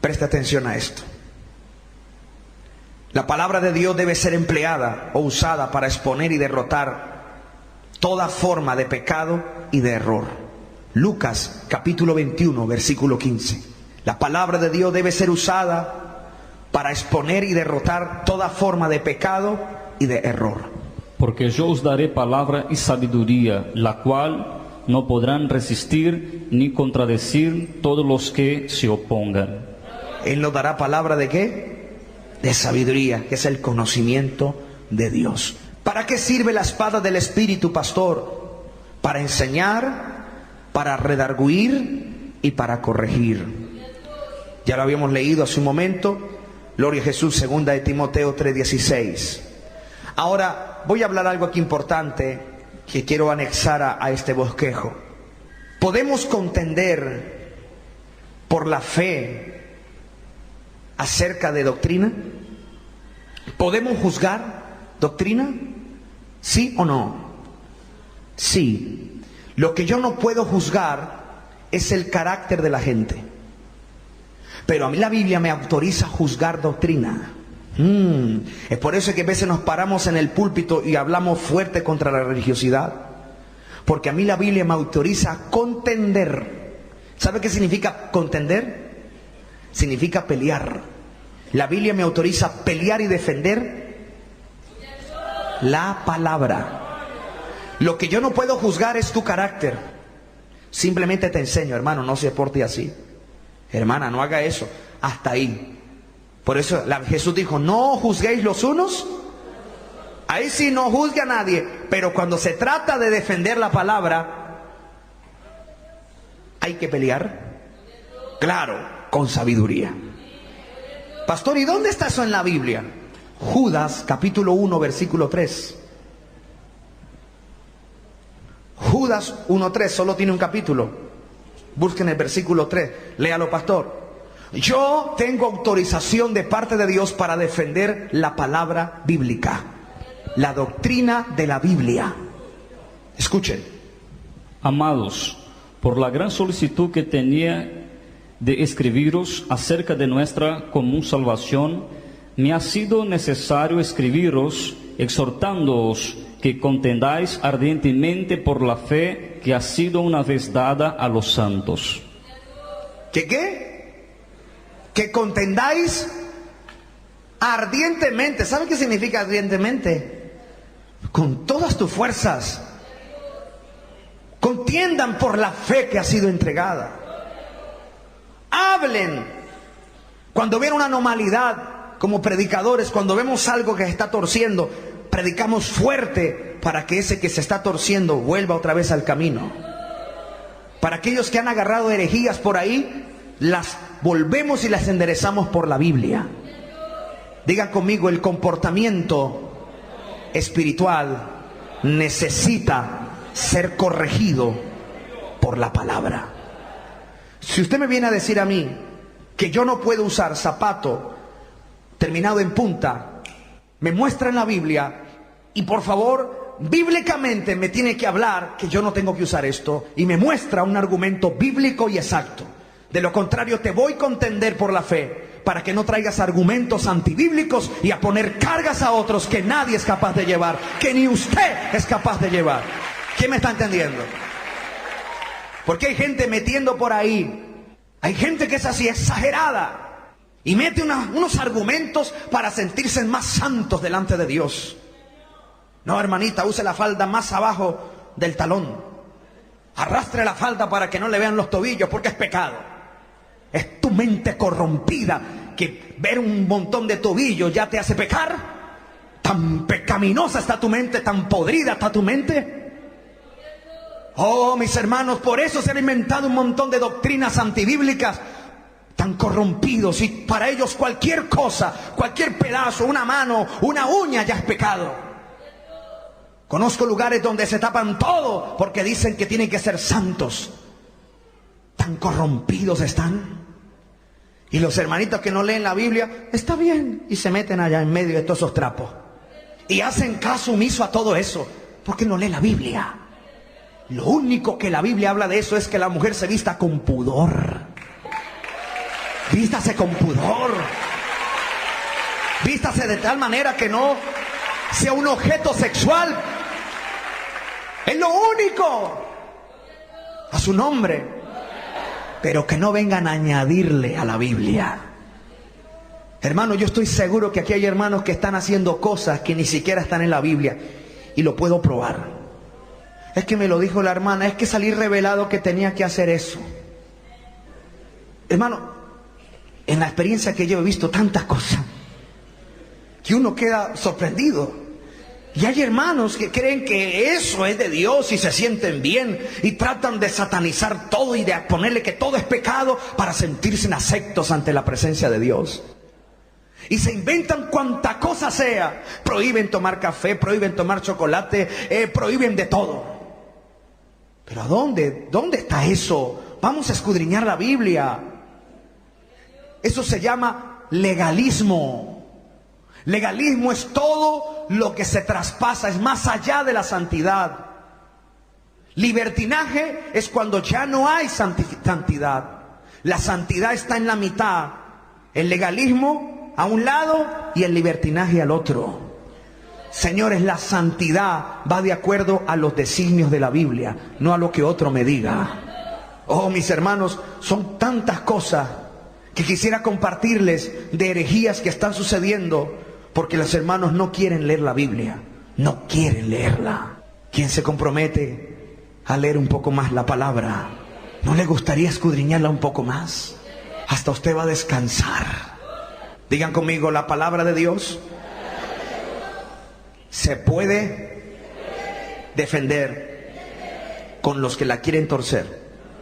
Preste atención a esto. La palabra de Dios debe ser empleada o usada para exponer y derrotar toda forma de pecado y de error. Lucas capítulo 21, versículo 15. La palabra de Dios debe ser usada para exponer y derrotar toda forma de pecado y de error. Porque yo os daré palabra y sabiduría, la cual no podrán resistir ni contradecir todos los que se opongan. Él nos dará palabra ¿de qué? De sabiduría, que es el conocimiento de Dios. ¿Para qué sirve la espada del Espíritu, pastor? Para enseñar, para redarguir y para corregir. Ya lo habíamos leído hace un momento. Gloria a Jesús, 2 de Timoteo 3:16. Ahora voy a hablar algo aquí importante que quiero anexar a este bosquejo. ¿Podemos contender por la fe acerca de doctrina? ¿Podemos juzgar doctrina? ¿Sí o no? Sí. Lo que yo no puedo juzgar es el carácter de la gente. Pero a mí la Biblia me autoriza a juzgar doctrina. Es por eso que a veces nos paramos en el púlpito y hablamos fuerte contra la religiosidad. Porque a mí la Biblia me autoriza a contender. ¿Sabe qué significa contender? Significa pelear. La Biblia me autoriza a pelear y defender la palabra. Lo que yo no puedo juzgar es tu carácter. Simplemente te enseño, hermano, no se porte así. Hermana, no haga eso. Hasta ahí. Por eso Jesús dijo, no juzguéis los unos. Ahí sí no juzgue a nadie. Pero cuando se trata de defender la palabra, hay que pelear. Claro, con sabiduría. Pastor, ¿y dónde está eso en la Biblia? Judas capítulo 1 versículo 3. Judas 1:3, solo tiene un capítulo. Busquen el versículo 3. Léalo, pastor. Yo tengo autorización de parte de Dios para defender la palabra bíblica, la doctrina de la Biblia. Escuchen. Amados, por la gran solicitud que tenía de escribiros acerca de nuestra común salvación, me ha sido necesario escribiros exhortándoos que contendáis ardientemente por la fe que ha sido una vez dada a los santos. ¿Qué qué? Que contendáis ardientemente. ¿Sabe qué significa ardientemente? Con todas tus fuerzas. Contiendan por la fe que ha sido entregada. Hablen. Cuando ven una anormalidad, como predicadores, cuando vemos algo que se está torciendo, predicamos fuerte para que ese que se está torciendo vuelva otra vez al camino. Para aquellos que han agarrado herejías por ahí, las volvemos y las enderezamos por la Biblia. Digan conmigo, el comportamiento espiritual necesita ser corregido por la palabra. Si usted me viene a decir a mí que yo no puedo usar zapato terminado en punta, me muestra en la Biblia y por favor, bíblicamente me tiene que hablar que yo no tengo que usar esto y me muestra un argumento bíblico y exacto. De lo contrario, te voy a contender por la fe, para que no traigas argumentos antibíblicos y a poner cargas a otros que nadie es capaz de llevar, que ni usted es capaz de llevar. ¿Quién me está entendiendo? Porque hay gente metiendo por ahí, hay gente que es así, exagerada, y mete unos argumentos para sentirse más santos delante de Dios. No, hermanita, use la falda más abajo del talón. Arrastre la falda para que no le vean los tobillos, porque es pecado. Es tu mente corrompida que ver un montón de tobillos ya te hace pecar. Tan pecaminosa está tu mente, tan podrida está tu mente. Oh, mis hermanos, por eso se han inventado un montón de doctrinas antibíblicas, tan corrompidos, y para ellos cualquier cosa, cualquier pedazo, una mano, una uña ya es pecado. Conozco lugares donde se tapan todo porque dicen que tienen que ser santos. Tan corrompidos están. Y los hermanitos que no leen la Biblia, está bien, y se meten allá en medio de todos esos trapos y hacen caso omiso a todo eso porque no lee la Biblia. Lo único que la Biblia habla de eso es que la mujer se vista con pudor. Vístase con pudor. Vístase de tal manera que no sea un objeto sexual. Es lo único. A su nombre. Pero que no vengan a añadirle a la Biblia. Hermano, yo estoy seguro que aquí hay hermanos que están haciendo cosas que ni siquiera están en la Biblia. Y lo puedo probar. Es que me lo dijo la hermana, es que salí revelado que tenía que hacer eso. Hermano, en la experiencia que yo he visto tantas cosas que uno queda sorprendido. Y hay hermanos que creen que eso es de Dios y se sienten bien y tratan de satanizar todo y de ponerle que todo es pecado para sentirse aceptos ante la presencia de Dios. Y se inventan cuanta cosa sea. Prohíben tomar café, prohíben tomar chocolate, prohíben de todo. Pero ¿a dónde? ¿Dónde está eso? Vamos a escudriñar la Biblia. Eso se llama legalismo. Legalismo es todo lo que se traspasa, es más allá de la santidad. Libertinaje es cuando ya no hay santidad. La santidad está en la mitad. El legalismo a un lado y el libertinaje al otro. Señores, la santidad va de acuerdo a los designios de la Biblia, no a lo que otro me diga. Oh, mis hermanos, son tantas cosas que quisiera compartirles de herejías que están sucediendo. Porque los hermanos no quieren leer la Biblia, no quieren leerla. ¿Quién se compromete a leer un poco más la palabra? ¿No le gustaría escudriñarla un poco más? Hasta usted va a descansar. Digan conmigo, la palabra de Dios se puede defender con los que la quieren torcer.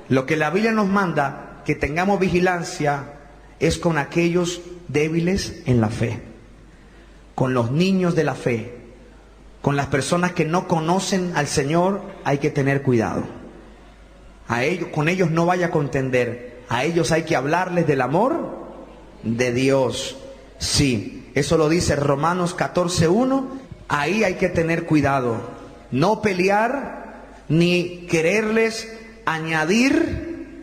Lo que la Biblia nos manda que tengamos vigilancia es con aquellos débiles en la fe. Con los niños de la fe, con las personas que no conocen al Señor, hay que tener cuidado. Con ellos no vaya a contender. A ellos hay que hablarles del amor de Dios. Sí, eso lo dice Romanos 14:1. Ahí hay que tener cuidado. No pelear ni quererles añadir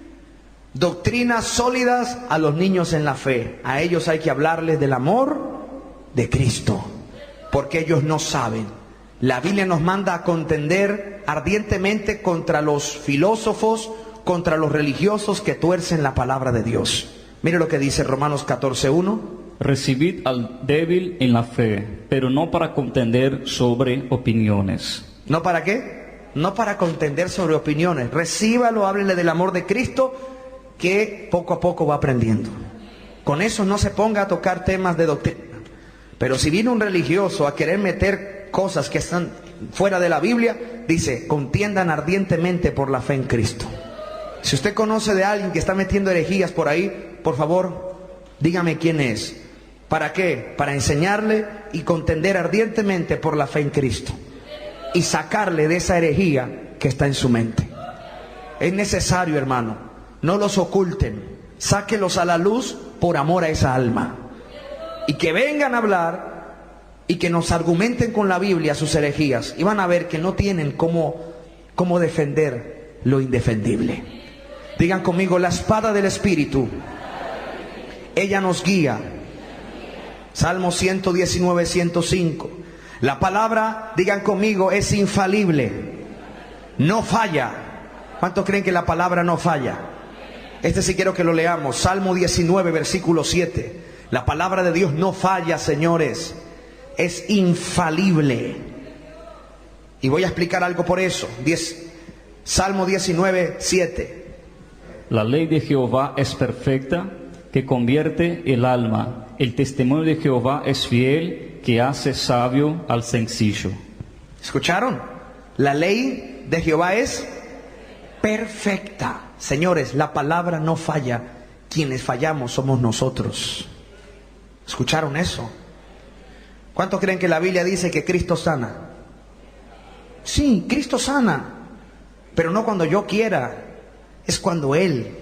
doctrinas sólidas a los niños en la fe. A ellos hay que hablarles del amor de Cristo, porque ellos no saben. La Biblia nos manda a contender ardientemente contra los filósofos, contra los religiosos que tuercen la palabra de Dios. Mire lo que dice Romanos 14:1. Recibid al débil en la fe, pero no para contender sobre opiniones. ¿No para qué? No para contender sobre opiniones. Recíbalo, háblele del amor de Cristo, que poco a poco va aprendiendo. Con eso no se ponga a tocar temas de doctrina. Pero si viene un religioso a querer meter cosas que están fuera de la Biblia, dice, contiendan ardientemente por la fe en Cristo. Si usted conoce de alguien que está metiendo herejías por ahí, por favor, dígame quién es. ¿Para qué? Para enseñarle y contender ardientemente por la fe en Cristo. Y sacarle de esa herejía que está en su mente. Es necesario, hermano, no los oculten. Sáquelos a la luz por amor a esa alma. Y que vengan a hablar y que nos argumenten con la Biblia sus herejías. Y van a ver que no tienen cómo defender lo indefendible. Digan conmigo, la espada del Espíritu ella nos guía. Salmo 119, 105. La palabra, digan conmigo, es infalible. No falla. ¿Cuántos creen que la palabra no falla? Este sí quiero que lo leamos. Salmo 19, versículo 7. La palabra de Dios no falla, señores. Es infalible. Y voy a explicar algo por eso. Salmo 19, 7. La ley de Jehová es perfecta, que convierte el alma. El testimonio de Jehová es fiel, que hace sabio al sencillo. ¿Escucharon? La ley de Jehová es perfecta. Señores, la palabra no falla. Quienes fallamos somos nosotros. ¿Escucharon eso? ¿Cuántos creen que la Biblia dice que Cristo sana? Sí, Cristo sana, pero no cuando yo quiera. Es cuando Él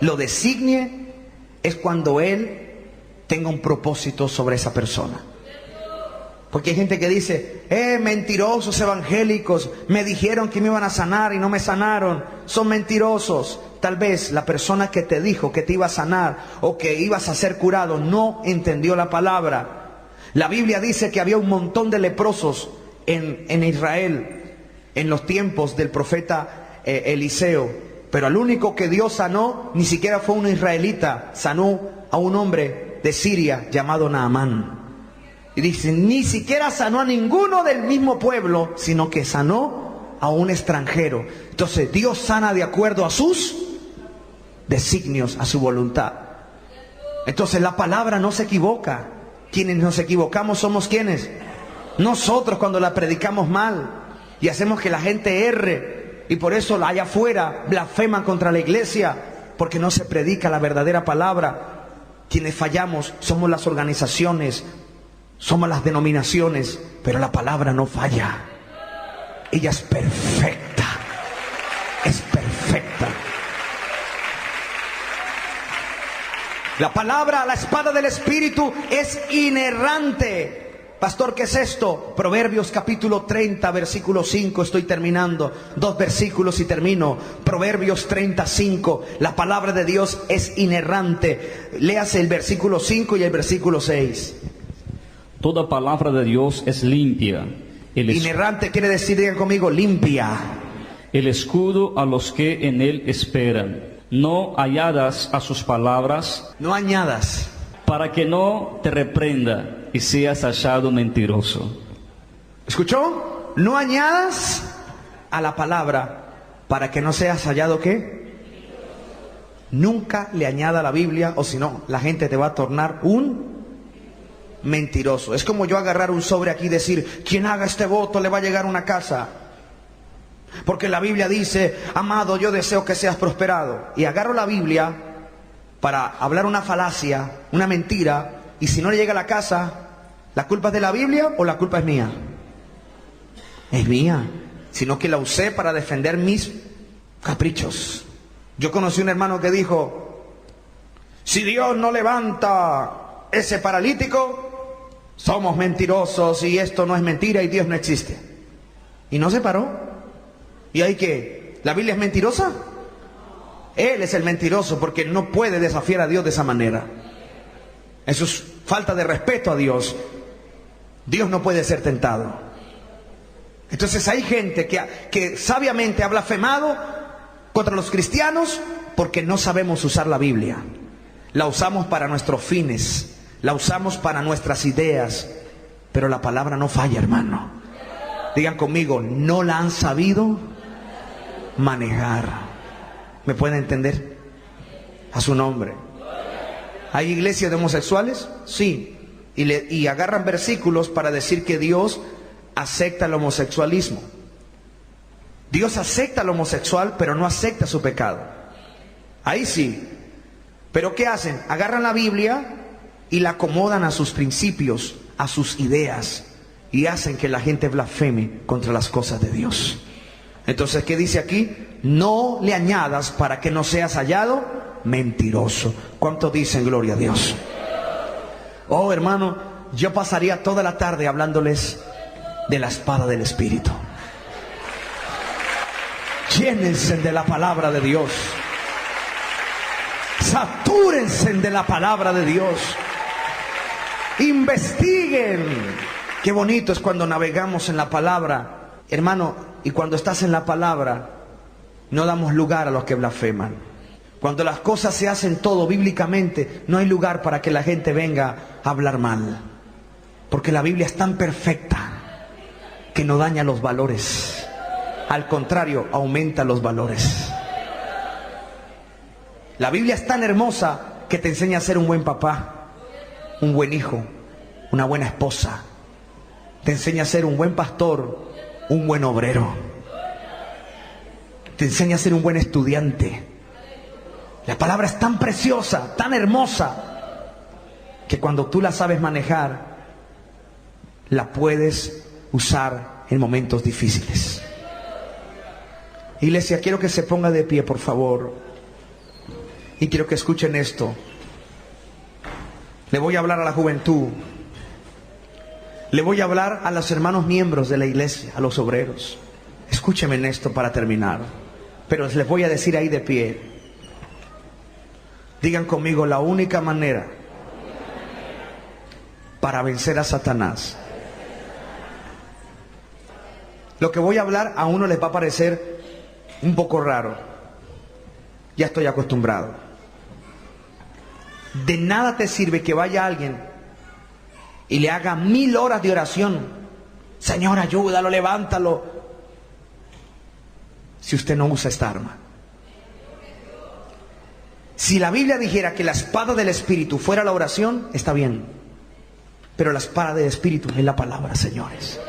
lo designe. Es cuando Él tenga un propósito sobre esa persona. Porque hay gente que dice, mentirosos evangélicos, me dijeron que me iban a sanar y no me sanaron, son mentirosos. Tal vez la persona que te dijo que te iba a sanar o que ibas a ser curado no entendió la palabra. La Biblia dice que había un montón de leprosos en Israel en los tiempos del profeta Eliseo, pero al único que Dios sanó ni siquiera fue un israelita, sanó a un hombre de Siria llamado Naamán. Y dice, ni siquiera sanó a ninguno del mismo pueblo, sino que sanó a un extranjero. Entonces Dios sana de acuerdo a sus designios, a su voluntad. Entonces la palabra no se equivoca. Quienes nos equivocamos somos quienes. Nosotros, cuando la predicamos mal y hacemos que la gente erre, y por eso allá afuera blasfeman contra la iglesia, porque no se predica la verdadera palabra. Quienes fallamos somos las organizaciones, somos las denominaciones, pero la palabra no falla. Ella es perfecta. Es perfecta. La palabra, la espada del Espíritu, es inerrante. Pastor, ¿qué es esto? Proverbios capítulo 30, versículo 5. Estoy terminando. 2 versículos y termino. Proverbios 35. La palabra de Dios es inerrante. Léase el versículo 5 y el versículo 6. Toda palabra de Dios es limpia. Inerrante quiere decir, digan conmigo, limpia. El escudo a los que en él esperan. No añadas a sus palabras. No añadas. Para que no te reprenda y seas hallado mentiroso. ¿Escuchó? No añadas a la palabra para que no seas hallado ¿qué? Nunca le añada a la Biblia, o si no, la gente te va a tornar un mentiroso. Es como yo agarrar un sobre aquí y decir, quien haga este voto le va a llegar una casa. Porque la Biblia dice, amado, yo deseo que seas prosperado. Y agarro la Biblia para hablar una falacia, una mentira, y si no le llega a la casa, ¿la culpa es de la Biblia o la culpa es mía? Es mía, sino que la usé para defender mis caprichos. Yo conocí un hermano que dijo, si Dios no levanta ese paralítico, somos mentirosos y esto no es mentira y Dios no existe. Y no se paró. ¿Y hay qué? ¿La Biblia es mentirosa? Él es el mentiroso porque no puede desafiar a Dios de esa manera. Eso es falta de respeto a Dios. Dios no puede ser tentado. Entonces hay gente que sabiamente ha blasfemado contra los cristianos porque no sabemos usar la Biblia. La usamos para nuestros fines, la usamos para nuestras ideas, pero la palabra no falla, hermano. Digan conmigo, no la han sabido manejar. ¿Me pueden entender? A su nombre. ¿Hay iglesias de homosexuales? Sí. Y agarran versículos para decir que Dios acepta el homosexualismo. Dios acepta al homosexual, pero no acepta su pecado. Ahí sí. Pero ¿qué hacen? Agarran la Biblia y la acomodan a sus principios, a sus ideas, y hacen que la gente blasfeme contra las cosas de Dios. Entonces, ¿qué dice aquí? No le añadas para que no seas hallado mentiroso. ¿Cuántos dicen gloria a Dios? Oh, hermano, yo pasaría toda la tarde hablándoles de la espada del Espíritu. Llénense de la palabra de Dios. Satúrense de la palabra de Dios. Investiguen. Qué bonito es cuando navegamos en la palabra, hermano. Y cuando estás en la palabra, no damos lugar a los que blasfeman. Cuando las cosas se hacen todo bíblicamente, no hay lugar para que la gente venga a hablar mal. Porque la Biblia es tan perfecta que no daña los valores. Al contrario, aumenta los valores. La Biblia es tan hermosa que te enseña a ser un buen papá, un buen hijo, una buena esposa. Te enseña a ser un buen pastor, un buen obrero. Te enseña a ser un buen estudiante. La palabra es tan preciosa, tan hermosa, que cuando tú la sabes manejar, la puedes usar en momentos difíciles. Iglesia, quiero que se ponga de pie, por favor. Y quiero que escuchen esto. Le voy a hablar a la juventud. Le voy a hablar a los hermanos miembros de la iglesia, a los obreros. Escúchenme en esto para terminar. Pero les voy a decir ahí de pie. Digan conmigo, la única manera para vencer a Satanás. Lo que voy a hablar a uno les va a parecer un poco raro. Ya estoy acostumbrado. De nada te sirve que vaya alguien y le haga 1000 horas de oración. Señor, ayúdalo, levántalo. Si usted no usa esta arma. Si la Biblia dijera que la espada del Espíritu fuera la oración, está bien. Pero la espada del Espíritu es la palabra, señores.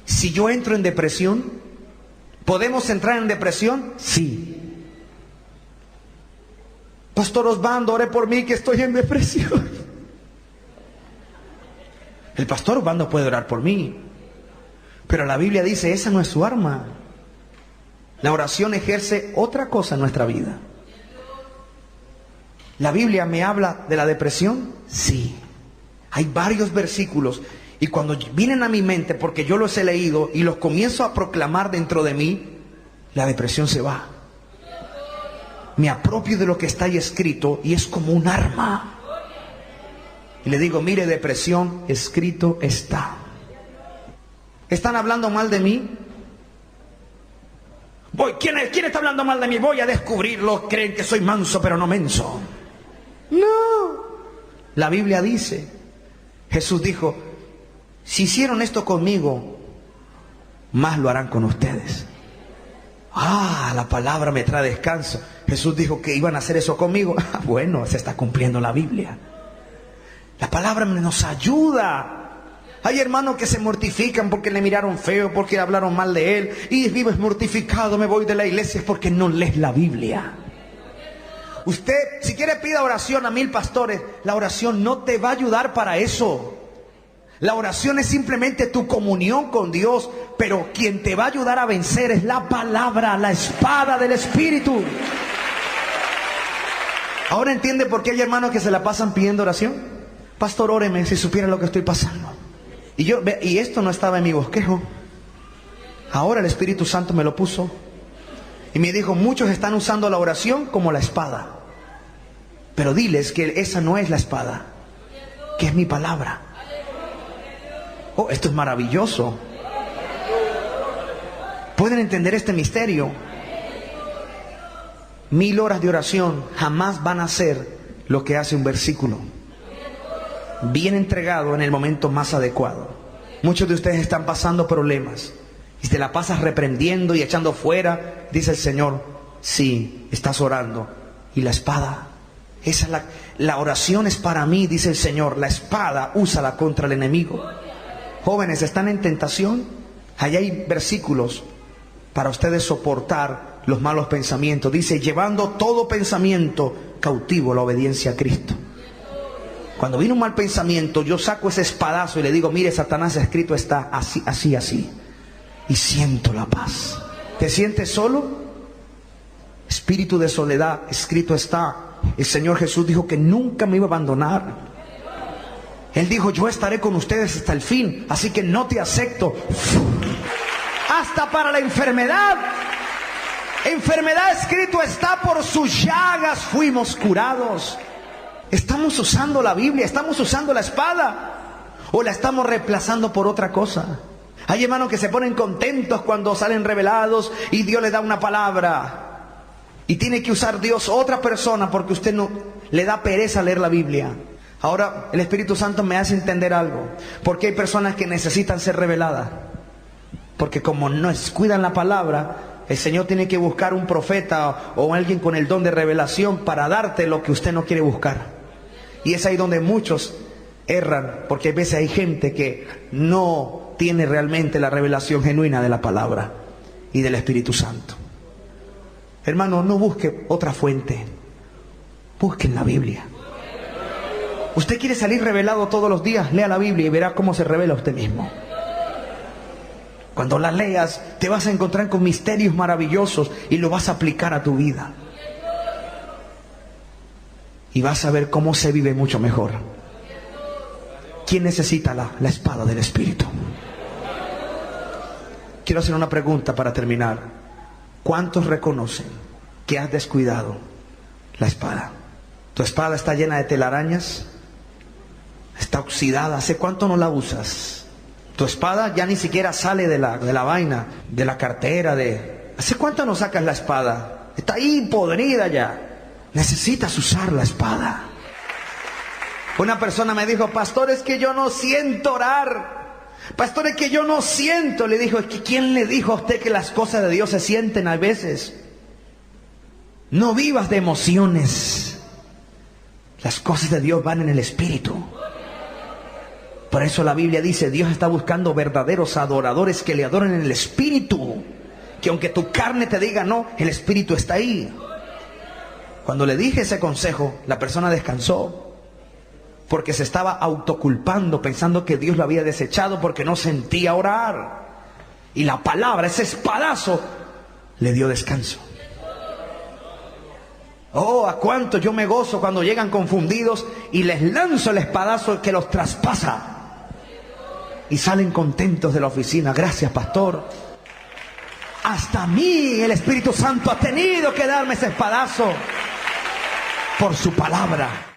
Si yo entro en depresión, ¿podemos entrar en depresión? Sí. Pastor Osvaldo, ore por mí que estoy en depresión. El pastor Osvaldo puede orar por mí, pero la Biblia dice, esa no es su arma. La oración ejerce otra cosa en nuestra vida. ¿La Biblia me habla de la depresión? Sí. Hay varios versículos y cuando vienen a mi mente, porque yo los he leído y los comienzo a proclamar dentro de mí, la depresión se va. Me apropio de lo que está ahí escrito y es como un arma. Y le digo, mire, depresión, escrito está. ¿Están hablando mal de mí? ¿Quién está hablando mal de mí? Voy a descubrirlo. Creen que soy manso, pero no menso. No. La Biblia dice, Jesús dijo, si hicieron esto conmigo, más lo harán con ustedes. La palabra me trae descanso. Jesús dijo que iban a hacer eso conmigo. Bueno, se está cumpliendo la Biblia. La palabra nos ayuda. Hay hermanos que se mortifican porque le miraron feo, porque hablaron mal de él. Y vives mortificado, me voy de la iglesia, es porque no lees la Biblia. Usted, si quiere, pida oración a 1000 pastores. La oración no te va a ayudar para eso. La oración es simplemente tu comunión con Dios. Pero quien te va a ayudar a vencer es la palabra, la espada del Espíritu. Ahora entiende por qué hay hermanos que se la pasan pidiendo oración. Pastor, óreme si supiera lo que estoy pasando. Y esto no estaba en mi bosquejo. Ahora el Espíritu Santo me lo puso. Y me dijo, muchos están usando la oración como la espada. Pero diles que esa no es la espada, que es mi palabra. Oh, esto es maravilloso. ¿Pueden entender este misterio? 1000 horas de oración jamás van a hacer lo que hace un versículo. Bien entregado en el momento más adecuado. Muchos de ustedes están pasando problemas y te la pasas reprendiendo y echando fuera. Dice el Señor, sí, estás orando. Y la espada, esa es la oración es para mí, dice el Señor. La espada, úsala contra el enemigo. Jóvenes, ¿están en tentación? Allí hay versículos para ustedes soportar los malos pensamientos. Dice, llevando todo pensamiento cautivo a la obediencia a Cristo. Cuando viene un mal pensamiento, yo saco ese espadazo y le digo, mire, Satanás, escrito está así, así, así. Y siento la paz. ¿Te sientes solo? Espíritu de soledad, escrito está. El Señor Jesús dijo que nunca me iba a abandonar. Él dijo, yo estaré con ustedes hasta el fin, así que no te acepto. Hasta para la enfermedad Enfermedad escrito está, por sus llagas fuimos curados. ¿Estamos usando la Biblia? ¿Estamos usando la espada? ¿O la estamos reemplazando por otra cosa? Hay hermanos que se ponen contentos cuando salen revelados y Dios les da una palabra. Y tiene que usar Dios otra persona porque usted no le da pereza leer la Biblia. Ahora el Espíritu Santo me hace entender algo. Porque hay personas que necesitan ser reveladas. Porque como no cuidan la palabra, el Señor tiene que buscar un profeta o alguien con el don de revelación para darte lo que usted no quiere buscar. Y es ahí donde muchos erran, porque a veces hay gente que no tiene realmente la revelación genuina de la palabra y del Espíritu Santo. Hermano, no busque otra fuente, busque en la Biblia. Usted quiere salir revelado todos los días, lea la Biblia y verá cómo se revela usted mismo. Cuando la leas, te vas a encontrar con misterios maravillosos y lo vas a aplicar a tu vida. Y vas a ver cómo se vive mucho mejor. ¿Quién necesita la espada del Espíritu? Quiero hacer una pregunta para terminar. ¿Cuántos reconocen que has descuidado la espada? ¿Tu espada está llena de telarañas? ¿Está oxidada? ¿Hace cuánto no la usas? Tu espada ya ni siquiera sale de la vaina, de la cartera, ¿Hace cuánto no sacas la espada? Está ahí podrida ya. Necesitas usar la espada. Una persona me dijo: pastor, es que yo no siento orar. Pastor, es que yo no siento. Le dijo: es que ¿quién le dijo a usted que las cosas de Dios se sienten a veces? No vivas de emociones. Las cosas de Dios van en el Espíritu. Por eso la Biblia dice: Dios está buscando verdaderos adoradores que le adoren en el Espíritu. Que aunque tu carne te diga no, el Espíritu está ahí. Cuando le dije ese consejo, la persona descansó. Porque se estaba autoculpando, pensando que Dios lo había desechado porque no sentía orar. Y la palabra, ese espadazo, le dio descanso. Oh, a cuánto yo me gozo cuando llegan confundidos y les lanzo el espadazo que los traspasa. Y salen contentos de la oficina. Gracias, pastor. Hasta a mí el Espíritu Santo ha tenido que darme ese espadazo por su palabra.